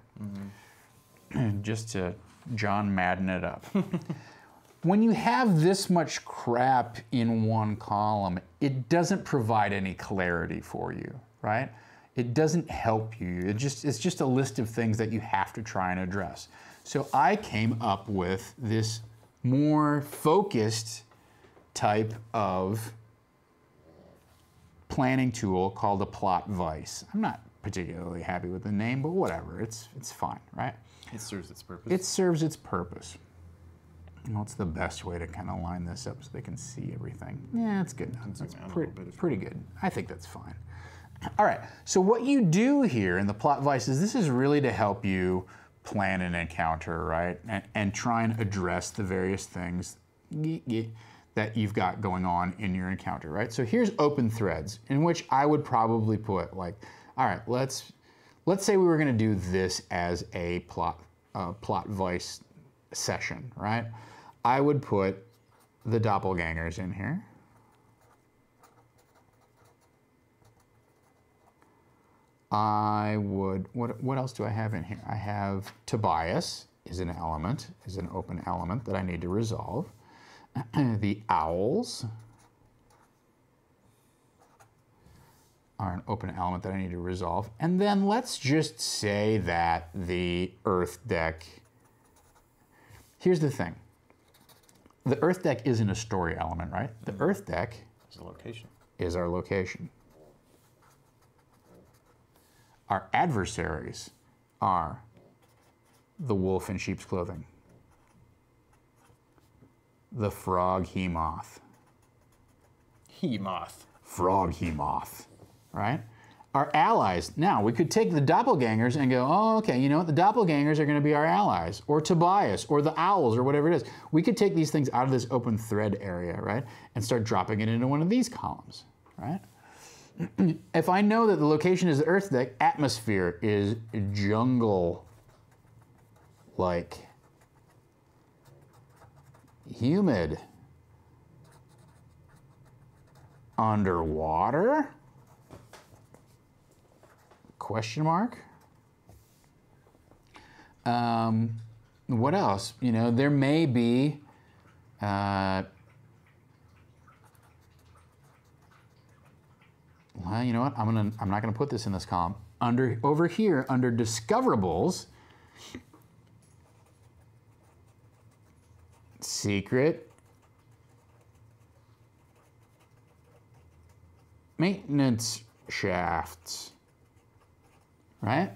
Mm-hmm. Just to John Madden it up. When you have this much crap in one column, it doesn't provide any clarity for you, right? It doesn't help you. It's just a list of things that you have to try and address. So I came up with this more focused type of planning tool called a plot vice. I'm not particularly happy with the name, but whatever, it's fine, right? It serves its purpose. It serves its purpose. What's the best way to kind of line this up so they can see everything? Yeah, it's good. It's pretty good. I think that's fine. All right, so what you do here in the plot vice is this is really to help you plan an encounter, right? And try and address the various things that you've got going on in your encounter, right? So here's open threads, in which I would probably put like, all right, let's say we were gonna do this as a plot vice session, right? I would put the doppelgangers in here. I would, what else do I have in here? I have Tobias is an element, is an open element that I need to resolve. The owls are an open element that I need to resolve. And then let's just say that the Earth deck, here's the thing. The Earth deck isn't a story element, right? The Earth deck is a location. Is our location. Our adversaries are the wolf in sheep's clothing, the frog he-moth. He-moth. Frog he-moth, right? Our allies, now we could take the doppelgangers and go, oh, okay, you know what? The doppelgangers are gonna be our allies, or Tobias, or the owls, or whatever it is. We could take these things out of this open thread area, right? And start dropping it into one of these columns, right? If I know that the location is the Earth deck, atmosphere is jungle-like, humid, underwater, question mark. What else? You know, there may be, well, you know what? I'm not gonna put this in this column. Over here, under discoverables, secret maintenance shafts, right?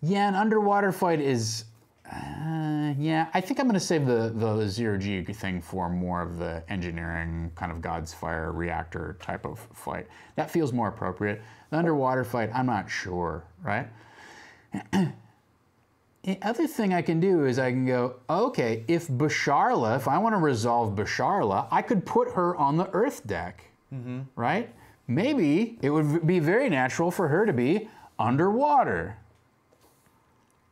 Yeah, an underwater fight is, yeah, I think I'm gonna save the zero-G thing for more of the engineering, kind of God's Fire reactor type of fight. That feels more appropriate. The underwater fight, I'm not sure, right? The other thing I can do is I can go, okay, if I want to resolve Basharla, I could put her on the Earth deck, right? Maybe it would be very natural for her to be underwater.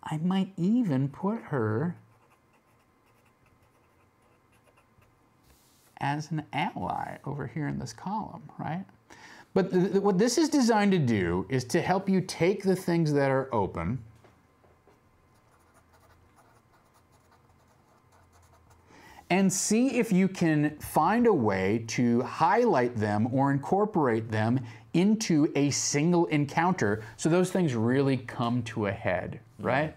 I might even put her as an ally over here in this column, right? But what this is designed to do is to help you take the things that are open and see if you can find a way to highlight them or incorporate them into a single encounter so those things really come to a head, right?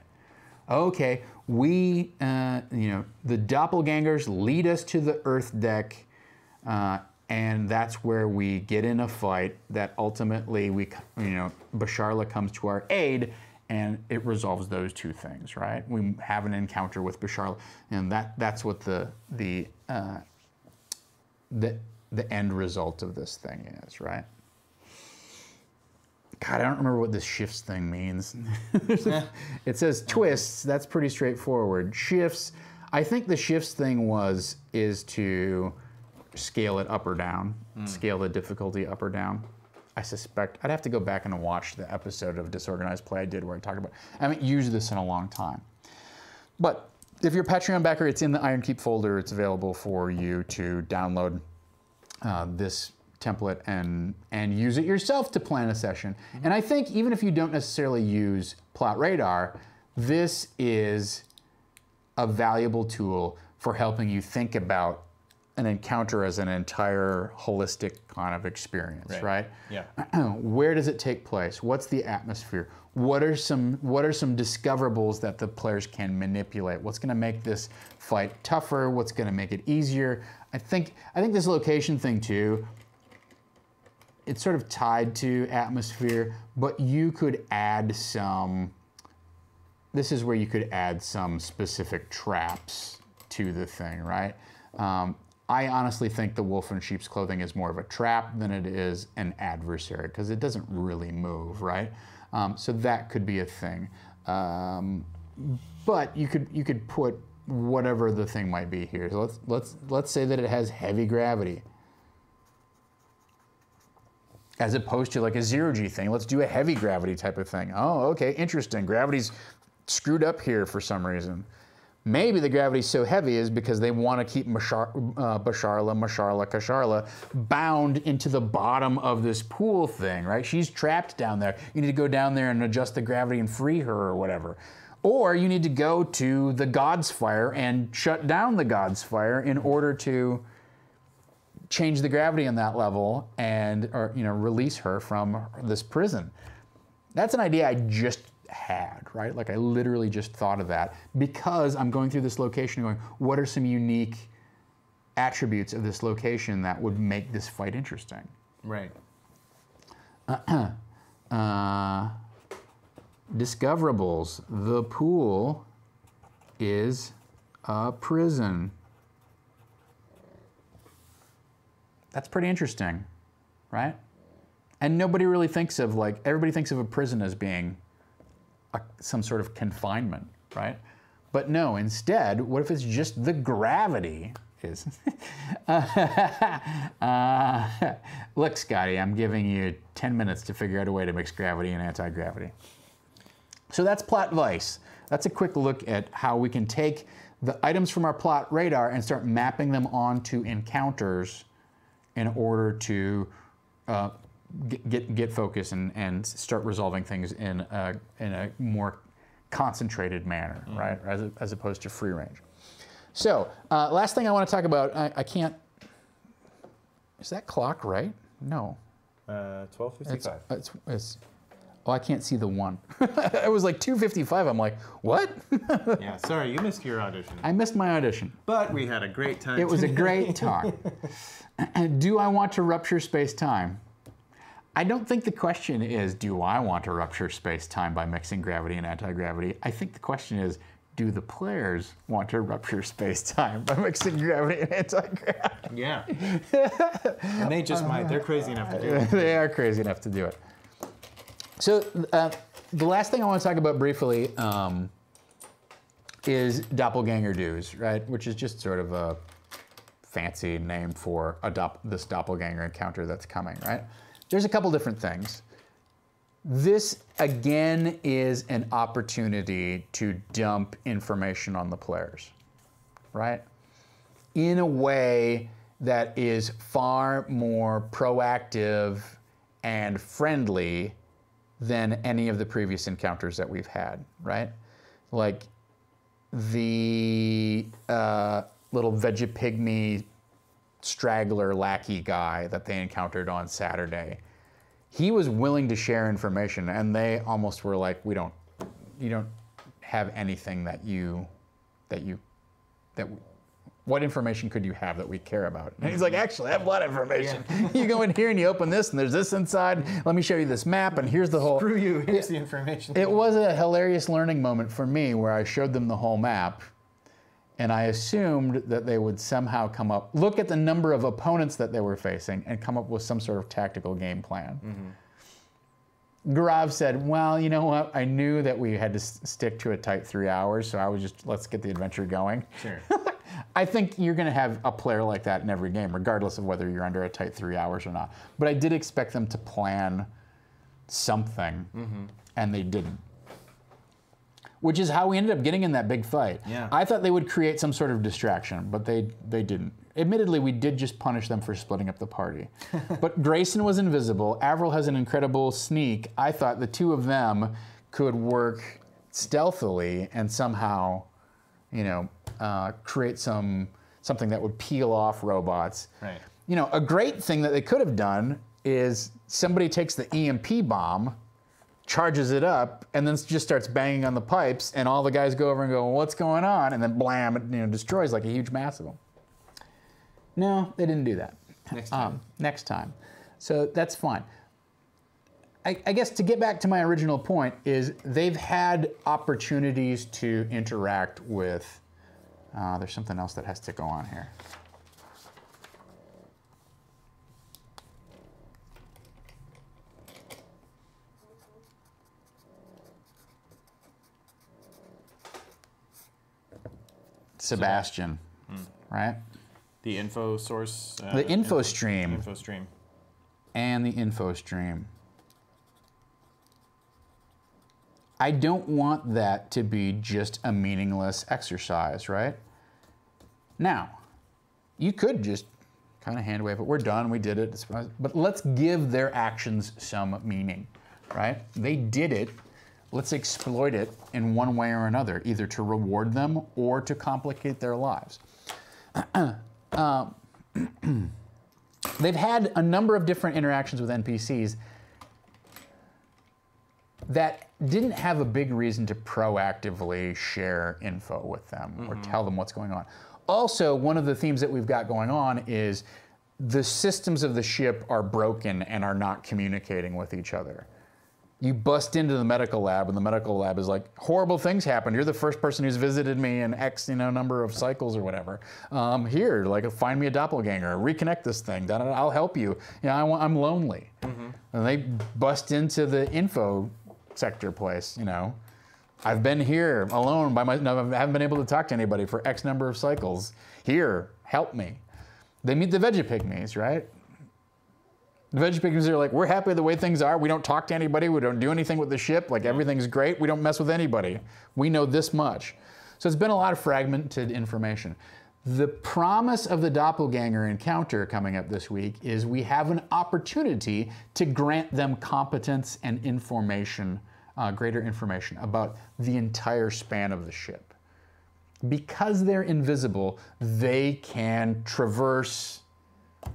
Okay, the doppelgangers lead us to the Earth deck, and that's where we get in a fight that ultimately Basharla comes to our aid, and it resolves those two things, right? We have an encounter with Basharla, and that's what the end result of this thing is, right? God, I don't remember what this shifts thing means. It says twists. That's pretty straightforward. Shifts. I think the shifts thing is to scale it up or down, scale the difficulty up or down. I suspect I'd have to go back and watch the episode of Disorganized Play I did where I talked about. I haven't used this in a long time, but if you're a Patreon backer, it's in the Iron Keep folder. It's available for you to download this template and use it yourself to plan a session. And I think even if you don't necessarily use Plot Radar, this is a valuable tool for helping you think about an encounter as an entire holistic kind of experience, right? Yeah. Where does it take place? What's the atmosphere? What are some discoverables that the players can manipulate? What's going to make this fight tougher? What's going to make it easier? I think this location thing too, it's sort of tied to atmosphere, but you could add some, this is where you could add some specific traps to the thing, right? I honestly think the wolf in sheep's clothing is more of a trap than it is an adversary because it doesn't really move, right? So that could be a thing. But you could put whatever the thing might be here. So let's say that it has heavy gravity, as opposed to like a zero-G thing. Let's do a heavy gravity type of thing. Oh, okay, interesting. Gravity's screwed up here for some reason. Maybe the gravity's so heavy is because they want to keep Kasharla bound into the bottom of this pool thing, right? She's trapped down there. You need to go down there and adjust the gravity and free her or whatever. Or you need to go to the God's Fire and shut down the God's Fire in order to change the gravity on that level and release her from this prison. That's an idea I just had, right? Like I literally just thought of that because I'm going through this location and going, what are some unique attributes of this location that would make this fight interesting? Right. Discoverables. The pool is a prison. That's pretty interesting, right? And nobody really thinks of everybody thinks of a prison as being some sort of confinement, right? But no, instead, what if it's just the gravity is? Look, Scotty, I'm giving you 10 minutes to figure out a way to mix gravity and anti-gravity. So that's Plot Vice. That's a quick look at how we can take the items from our Plot Radar and start mapping them onto encounters in order to get focus and start resolving things in a more concentrated manner, right? As opposed to free range. So last thing I want to talk about, I can't, is that clock right? No. 12:55. Oh, I can't see the one. It was like 2:55. I'm like, what? Yeah, sorry, you missed your audition. I missed my audition. But we had a great time. It was a great talk. Do I want to rupture space-time? I don't think the question is, do I want to rupture space-time by mixing gravity and anti-gravity? I think the question is, do the players want to rupture space-time by mixing gravity and anti-gravity? Yeah. And they just might. They're crazy enough to do it. They are crazy enough to do it. So the last thing I want to talk about briefly is doppelganger dues, right? Which is just sort of a fancy name for this doppelganger encounter that's coming, right? There's a couple different things. This, again, is an opportunity to dump information on the players, right? In a way that is far more proactive and friendly than any of the previous encounters that we've had, right? Like the little Vegapygmy straggler lackey guy that they encountered on Saturday. He was willing to share information, and they almost were like, you don't have anything what information could you have that we care about? And he's like, actually, I have a lot of information. Yeah. You go in here and you open this, and there's this inside. Let me show you this map, and here's the whole. Screw you, here's the information. It was a hilarious learning moment for me where I showed them the whole map, and I assumed that they would somehow look at the number of opponents that they were facing, and come up with some sort of tactical game plan. Mm-hmm. Gaurav said, well, you know what? I knew that we had to stick to a tight 3 hours, so I was just, let's get the adventure going. Sure. I think you're going to have a player like that in every game, regardless of whether you're under a tight 3 hours or not. But I did expect them to plan something, and they didn't. Which is how we ended up getting in that big fight. Yeah. I thought they would create some sort of distraction, but they didn't. Admittedly, we did just punish them for splitting up the party. But Grayson was invisible. Avril has an incredible sneak. I thought the two of them could work stealthily and somehow, create something that would peel off robots. Right. A great thing that they could have done is somebody takes the EMP bomb, charges it up, and then just starts banging on the pipes, and all the guys go over and go, well, what's going on? And then blam, it destroys like a huge mass of them. No, they didn't do that. Next time. So that's fine. I guess to get back to my original point is they've had opportunities to interact with, there's something else that has to go on here. Sebastian, right? The info source. The info stream. Info stream. And the info stream. I don't want that to be just a meaningless exercise, right? Now, you could just kind of hand wave it. We're done, we did it. But let's give their actions some meaning, right? They did it. Let's exploit it in one way or another, either to reward them or to complicate their lives. They've had a number of different interactions with NPCs that didn't have a big reason to proactively share info with them or tell them what's going on. Also, one of the themes that we've got going on is the systems of the ship are broken and are not communicating with each other. You bust into the medical lab, and the medical lab is like, horrible things happened. You're the first person who's visited me in X, number of cycles or whatever. Here, find me a doppelganger, reconnect this thing. I'll help you. I'm lonely. And they bust into the info sector place. I've been here alone I haven't been able to talk to anybody for X number of cycles. Here, help me. They meet the Vegapygmies, right? The Vegapygmies are like, we're happy the way things are. We don't talk to anybody. We don't do anything with the ship. Everything's great. We don't mess with anybody. We know this much. So it's been a lot of fragmented information. The promise of the doppelganger encounter coming up this week is we have an opportunity to grant them competence and information, greater information about the entire span of the ship. Because they're invisible, they can traverse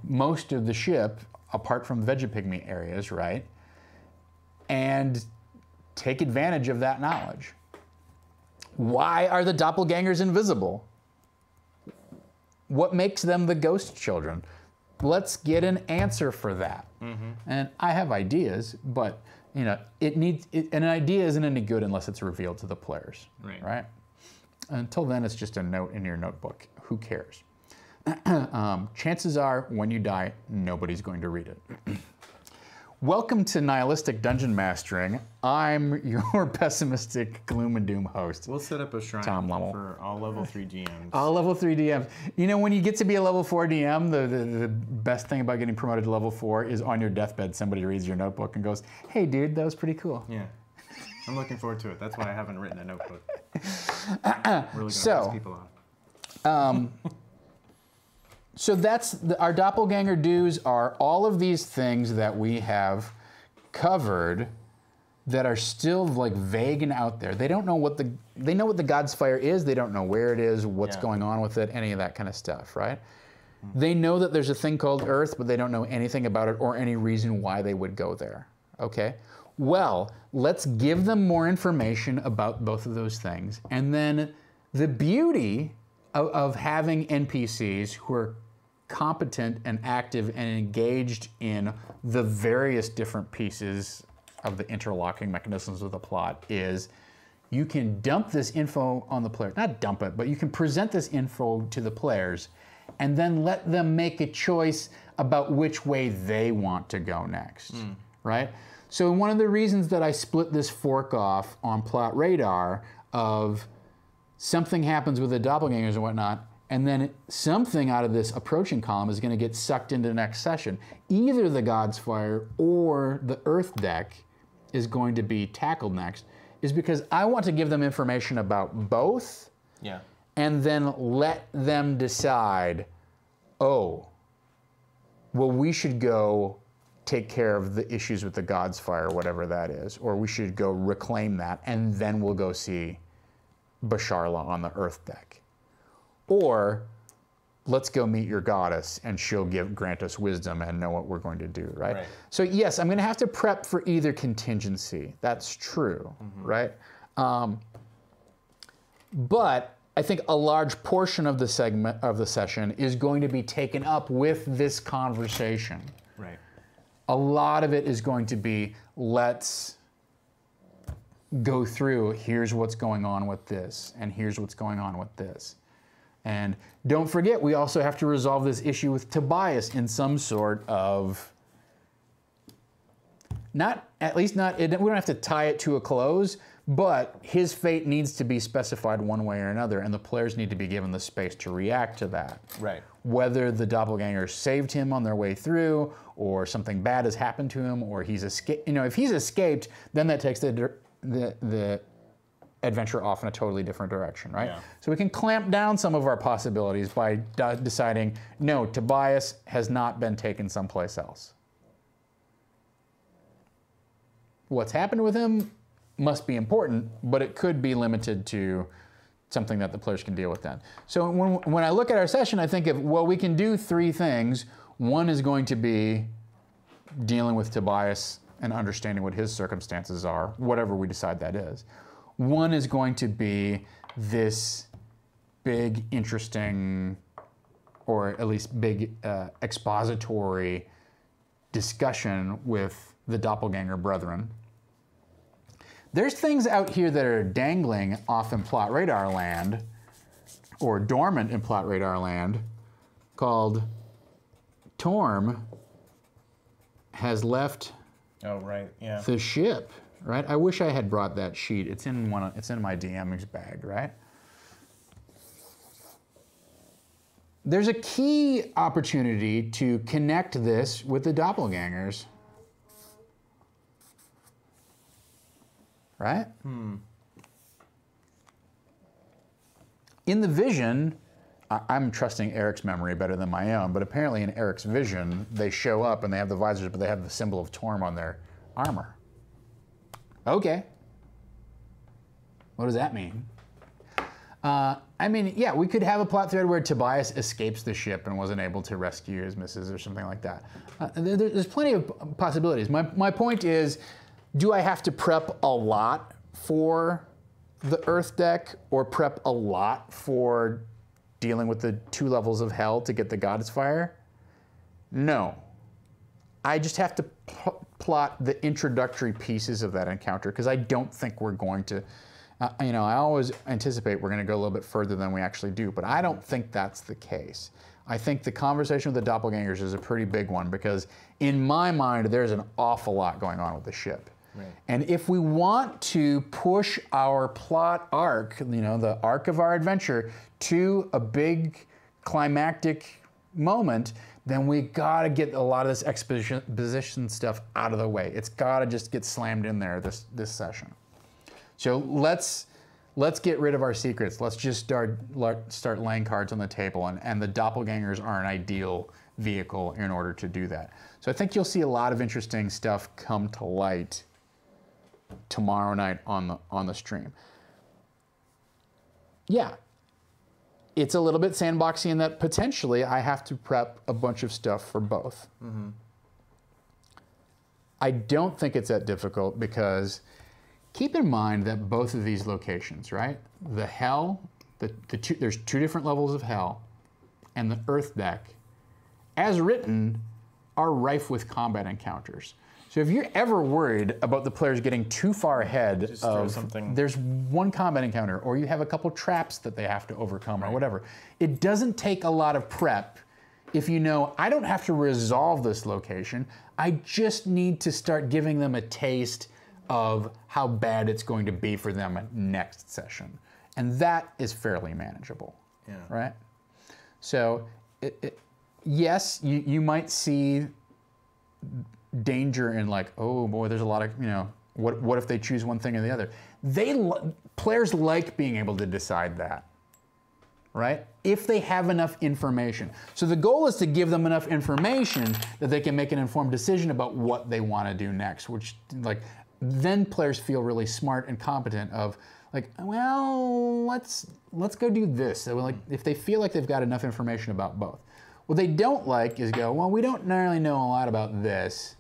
most of the ship apart from Vegapygmy areas, right? And take advantage of that knowledge. Why are the doppelgangers invisible? What makes them the ghost children? Let's get an answer for that. And I have ideas, but an idea isn't any good unless it's revealed to the players, right? Until then, it's just a note in your notebook. Who cares? Chances are, when you die, nobody's going to read it. Welcome to Nihilistic Dungeon Mastering. I'm your pessimistic gloom and doom host. We'll set up a shrine for all level 3 GMs. All level 3 DMs. You know, when you get to be a level 4 DM, the best thing about getting promoted to level 4 is on your deathbed, somebody reads your notebook and goes, hey dude, that was pretty cool. Yeah. I'm looking forward to it. That's why I haven't written a notebook. Really gonna piss people off. So that's our doppelganger dues are all of these things that we have covered that are still like vague and out there. They don't know what they know what the God's Fire is. They don't know where it is, what's going on with it, any of that kind of stuff, right? They know that there's a thing called Earth, but they don't know anything about it or any reason why they would go there. Okay? Well, let's give them more information about both of those things. And then the beauty of having NPCs who are competent and active and engaged in the various different pieces of the interlocking mechanisms of the plot is you can dump this info on the player. Not dump it, but you can present this info to the players and then let them make a choice about which way they want to go next, right? So one of the reasons that I split this fork off on Plot Radar of something happens with the doppelgangers and whatnot, and then something out of this approaching column is going to get sucked into the next session. Either the God's Fire or the Earth deck is going to be tackled next, is because I want to give them information about both, and then let them decide, oh, well, we should go take care of the issues with the God's Fire, whatever that is, or we should go reclaim that, and then we'll go see Basharla on the Earth deck. Or let's go meet your goddess and she'll grant us wisdom and know what we're going to do, right? So yes, I'm going to have to prep for either contingency. That's true, right? But I think a large portion of the session is going to be taken up with this conversation. Right. A lot of it is going to be, let's go through, here's what's going on with this, and here's what's going on with this. And don't forget, we also have to resolve this issue with Tobias in some sort of, we don't have to tie it to a close, but his fate needs to be specified one way or another, and the players need to be given the space to react to that. Right. Whether the doppelgangers saved him on their way through, or something bad has happened to him, or he's escaped. You know, if he's escaped, then that takes the adventure off in a totally different direction, right? Yeah. So we can clamp down some of our possibilities by deciding, no, Tobias has not been taken someplace else. What's happened with him must be important, but it could be limited to something that the players can deal with then. So when I look at our session, I think of, well, we can do 3 things. One is going to be dealing with Tobias and understanding what his circumstances are, whatever we decide that is. One is going to be this big, interesting, or at least big expository discussion with the doppelganger brethren. There's things out here that are dangling off in Plot Radar land, or dormant in Plot Radar land, called Torm has left the ship. Right? I wish I had brought that sheet. It's in my DM's bag, right? There's a key opportunity to connect this with the doppelgangers. Right? In the vision, I'm trusting Eric's memory better than my own, but apparently in Eric's vision, they show up and they have the visors, but they have the symbol of Torm on their armor. Okay. What does that mean? I mean, yeah, we could have a plot thread where Tobias escapes the ship and wasn't able to rescue his missus or something like that. There's plenty of possibilities. My point is, do I have to prep a lot for the Earth deck or prep a lot for dealing with the 2 levels of hell to get the God's Fire? No. I just have to plot the introductory pieces of that encounter because I don't think we're going to, I always anticipate we're going to go a little bit further than we actually do, but I don't think that's the case. I think the conversation with the doppelgangers is a pretty big one because in my mind, there's an awful lot going on with the ship. Right. And if we want to push our plot arc, the arc of our adventure to a big climactic moment, then we gotta get a lot of this exposition stuff out of the way. It's gotta just get slammed in there this session. So let's get rid of our secrets. Let's just start laying cards on the table, and the doppelgangers are an ideal vehicle in order to do that. So I think you'll see a lot of interesting stuff come to light tomorrow night on the stream. Yeah, it's a little bit sandboxy in that potentially I have to prep a bunch of stuff for both. Mm-hmm. I don't think it's that difficult because keep in mind that both of these locations, right? The hell, there's two different levels of hell, and the Earth deck, as written, are rife with combat encounters. So if you're ever worried about the players getting too far ahead of something, there's one combat encounter, or you have a couple traps that they have to overcome, or whatever. It doesn't take a lot of prep if you know, I don't have to resolve this location, I just need to start giving them a taste of how bad it's going to be for them next session. And that is fairly manageable, right? So yes, you might see danger in like, oh boy, there's a lot of, what if they choose one thing or the other? Players like being able to decide that, right? If they have enough information. So the goal is to give them enough information that they can make an informed decision about what they want to do next, which then players feel really smart and competent of like, well, let's go do this. So if they feel like they've got enough information about both. What they don't like is go, well, we don't really know a lot about this.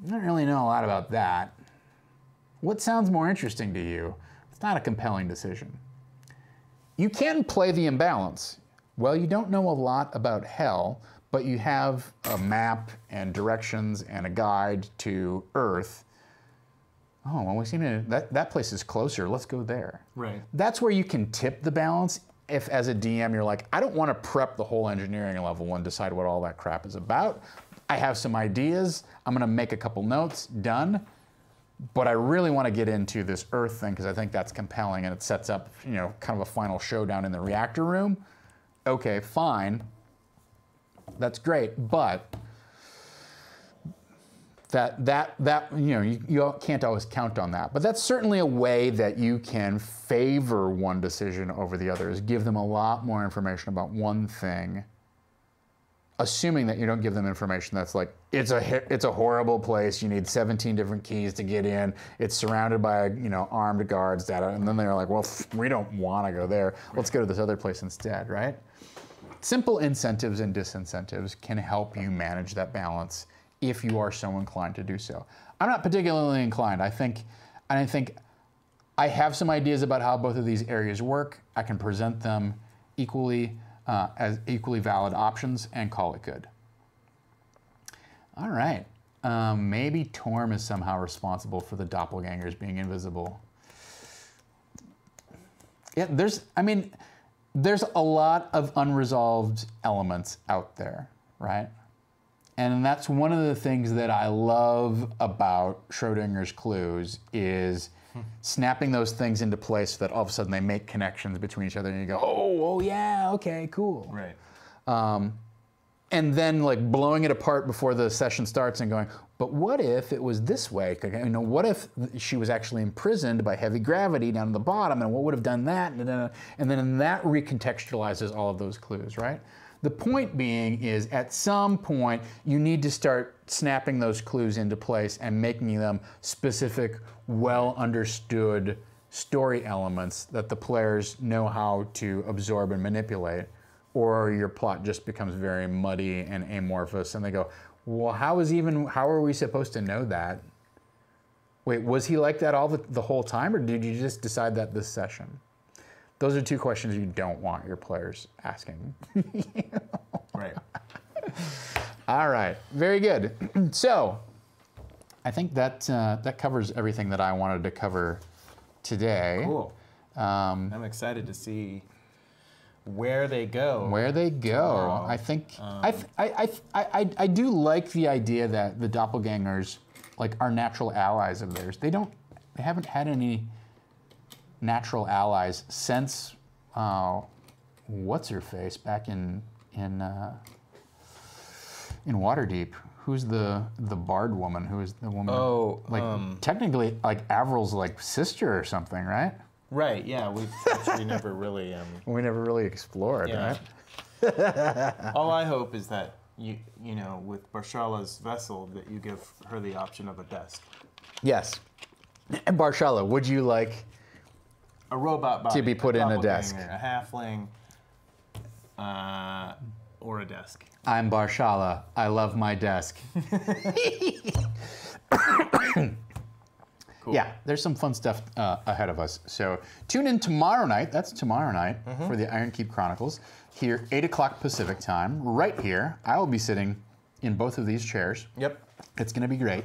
We don't really know a lot about that. What sounds more interesting to you? It's not a compelling decision. You can play the imbalance. Well, you don't know a lot about hell, but you have a map and directions and a guide to Earth. Oh, well, we seem to, that place is closer. Let's go there. Right. That's where you can tip the balance. If as a DM you're like, I don't want to prep the whole engineering level and decide what all that crap is about. I have some ideas. I'm going to make a couple notes. Done. But I really want to get into this Earth thing because I think that's compelling and it sets up, kind of a final showdown in the reactor room. Okay, fine. That's great, but you can't always count on that. But that's certainly a way that you can favor one decision over the other, is give them a lot more information about one thing, assuming that you don't give them information that's like, it's a horrible place, you need 17 different keys to get in, it's surrounded by armed guards, and then they're like, well, we don't want to go there, let's go to this other place instead, right? Simple incentives and disincentives can help you manage that balance if you are so inclined to do so. I'm not particularly inclined. I think I have some ideas about how both of these areas work. I can present them equally as equally valid options and call it good. All right. Maybe Torm is somehow responsible for the doppelgangers being invisible. Yeah, there's a lot of unresolved elements out there, right? And that's one of the things that I love about Schrodinger's clues is snapping those things into place so that all of a sudden they make connections between each other and you go, oh yeah, okay, cool. Right. And then blowing it apart before the session starts and going, but what if it was this way? What if she was actually imprisoned by heavy gravity down at the bottom, and what would have done that? And then that recontextualizes all of those clues, right? The point being is at some point you need to start snapping those clues into place and making them specific, well understood story elements that the players know how to absorb and manipulate, or your plot just becomes very muddy and amorphous and they go, well, how are we supposed to know that? Wait, was he like that the whole time, or did you just decide that this session? Those are two questions you don't want your players asking. Right. All right, very good. So, I think that covers everything that I wanted to cover today. Cool. I'm excited to see where they go. Where they go. Tomorrow. I think I do like the idea that the doppelgangers like are natural allies of theirs. They haven't had any natural allies since what's her face back in Waterdeep. Who's the bard woman? Who is the woman? Oh, technically, like Avril's like sister or something, right? Right. Yeah, we've actually never really. We never really explored, Yeah. right? All I hope is that you know, with Barshala's vessel, that you give her the option of a desk. Yes. And Barshala, would you like A robot body. to be put in a desk? A halfling, or a desk. I'm Barshala. I love my desk. Cool. Yeah, there's some fun stuff ahead of us. So tune in tomorrow night. That's tomorrow night for the Iron Keep Chronicles. Here, 8 o'clock Pacific time, right here. I will be sitting in both of these chairs. Yep. It's going to be great.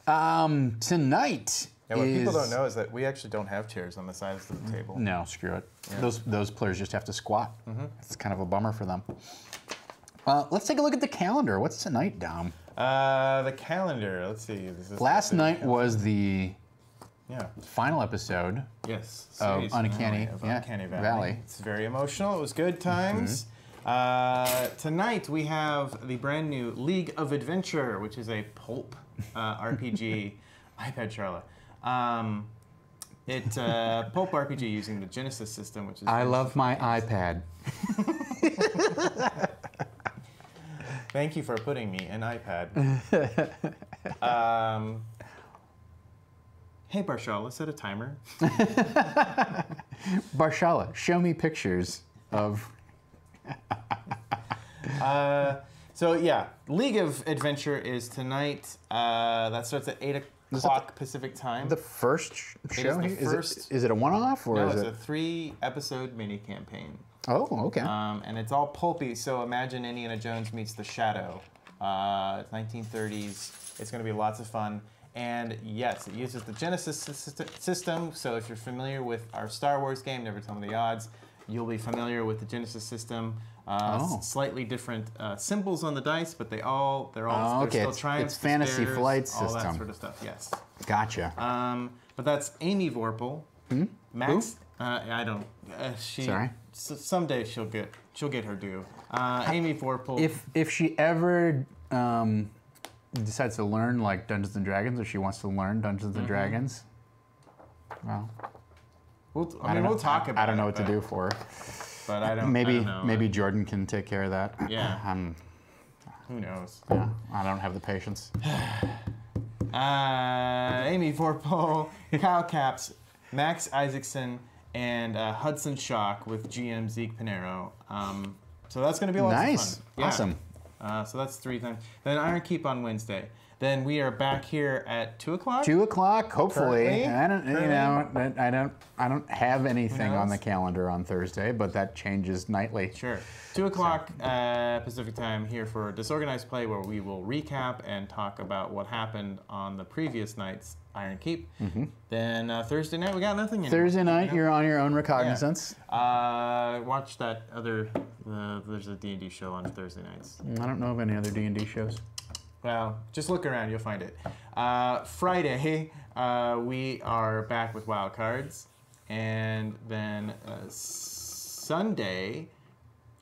Tonight Yeah, what people don't know is that we actually don't have chairs on the sides of the table. No, screw it. Yeah. Those players just have to squat. It's kind of a bummer for them. Let's take a look at the calendar. What's tonight, Dom? The calendar. Let's see. Last night was the final episode. Yes. Of Uncanny Valley. It's very emotional. It was good times. Tonight we have the brand new League of Adventure, which is a pulp RPG. iPad Charlotte. It's a pulp RPG using the Genesis system, which is. I love my iPad. Thank you for putting me an iPad. Hey Barshala, let's set a timer. Barshala, show me pictures of. So yeah, League of Adventure is tonight. That starts at 8 o'clock Pacific time. The first show? Is it a one-off or no, is it's it? a 3-episode mini campaign. Oh, okay. And it's all pulpy. So imagine Indiana Jones meets The Shadow. It's 1930s. It's going to be lots of fun. And yes, it uses the Genesis system. So if you're familiar with our Star Wars game, Never Tell Me the Odds, you'll be familiar with the Genesis system. Slightly different symbols on the dice, but they're still triumphs. It's Fantasy Flight system. All that sort of stuff. Yes. Gotcha. But that's Amy Vorpal. Max. I don't. Sorry. Someday she'll get her due. Amy Vorpal. If she ever decides to learn like Dungeons and Dragons, or she wants to learn Dungeons and Dragons, well, we'll talk about it. I don't know what to do for her. But I don't. Maybe Jordan can take care of that. Yeah. Who knows? Yeah, I don't have the patience. Amy Vorpal, Kyle Capps, Max Isaacson, and Hudson Schock with GM Zeke Pinero. So that's going to be lots of fun. Yeah. Awesome. So that's 3 times. Then Iron Keep on Wednesday. Then we are back here at 2 o'clock. 2 o'clock, hopefully. Currently? I don't have anything on the calendar on Thursday, but that changes nightly. Sure. 2 o'clock Pacific time here for Disorganized Play, where we will recap and talk about what happened on the previous night's Iron Keep. Then Thursday night, we got nothing anymore. Thursday night, you're on your own recognizance. Yeah. Watch that other, there's a D&D show on Thursday nights. I don't know of any other D&D shows. Well, just look around, you'll find it. Friday, we are back with Wild Cards. And then Sunday,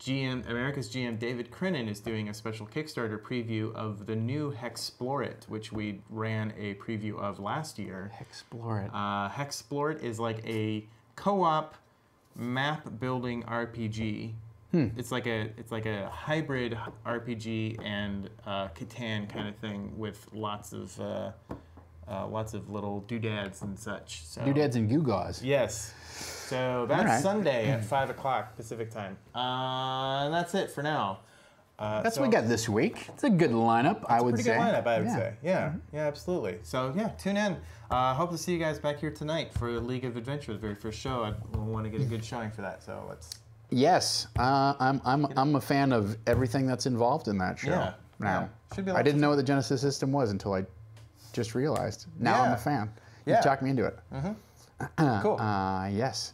America's GM David Crennan is doing a special Kickstarter preview of the new Hexplorit, which we ran a preview of last year. Hexplorit. Hexplorit is like a co-op map building RPG. It's like a hybrid RPG and Catan kind of thing with lots of little doodads and such. So, Doodads and gewgaws. Yes. So that's Sunday at 5 o'clock Pacific time. And that's it for now. That's what we got this week. It's a good lineup, I would say. Pretty good lineup, I would say. Yeah, yeah, absolutely. So yeah, tune in. Hope to see you guys back here tonight for League of Adventure, the very first show. I want to get a good showing for that. So let's. Yes, I'm a fan of everything that's involved in that show. Yeah. Now, Should be I didn't know what the Genesis system was until I just realized. Now I'm a fan. You talked me into it. Cool. Yes.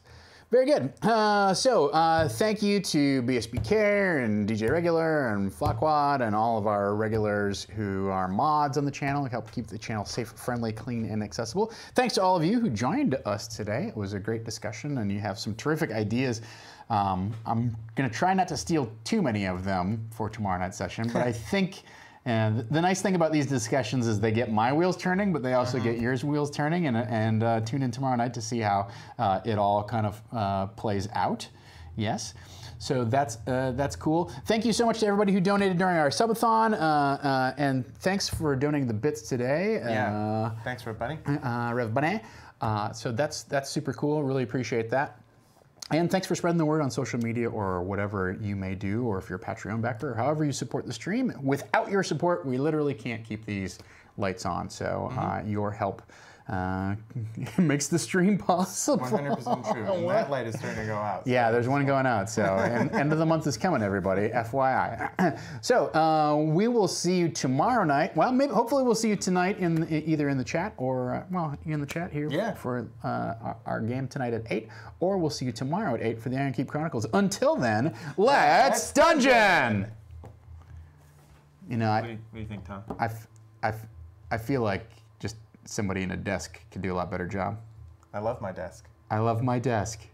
Very good. Thank you to BSB Care and DJ Regular and Flockwad and all of our regulars who are mods on the channel and help keep the channel safe, friendly, clean, and accessible. Thanks to all of you who joined us today. It was a great discussion, and you have some terrific ideas. I'm going to try not to steal too many of them for tomorrow night's session, but I think the nice thing about these discussions is they get my wheels turning, but they also get yours wheels turning, and tune in tomorrow night to see how it all kind of plays out. Yes. So that's cool. Thank you so much to everybody who donated during our subathon, and thanks for donating the bits today. Yeah. Thanks, Rev Bunny. Rev Bunny. So that's super cool. Really appreciate that. And thanks for spreading the word on social media or whatever you may do, or if you're a Patreon backer, or however you support the stream. Without your support, we literally can't keep these lights on. So your help makes the stream possible. 100% true. And that light is starting to go out. So yeah, there's one going out. So end of the month is coming, everybody. FYI. So we will see you tomorrow night. Well, hopefully we'll see you tonight either in the chat or in the chat here for our game tonight at 8, or we'll see you tomorrow at 8 for the Iron Keep Chronicles. Until then, let's dungeon. You know, what do you think, Tom? I feel like just somebody in a desk could do a lot better job. I love my desk. I love my desk.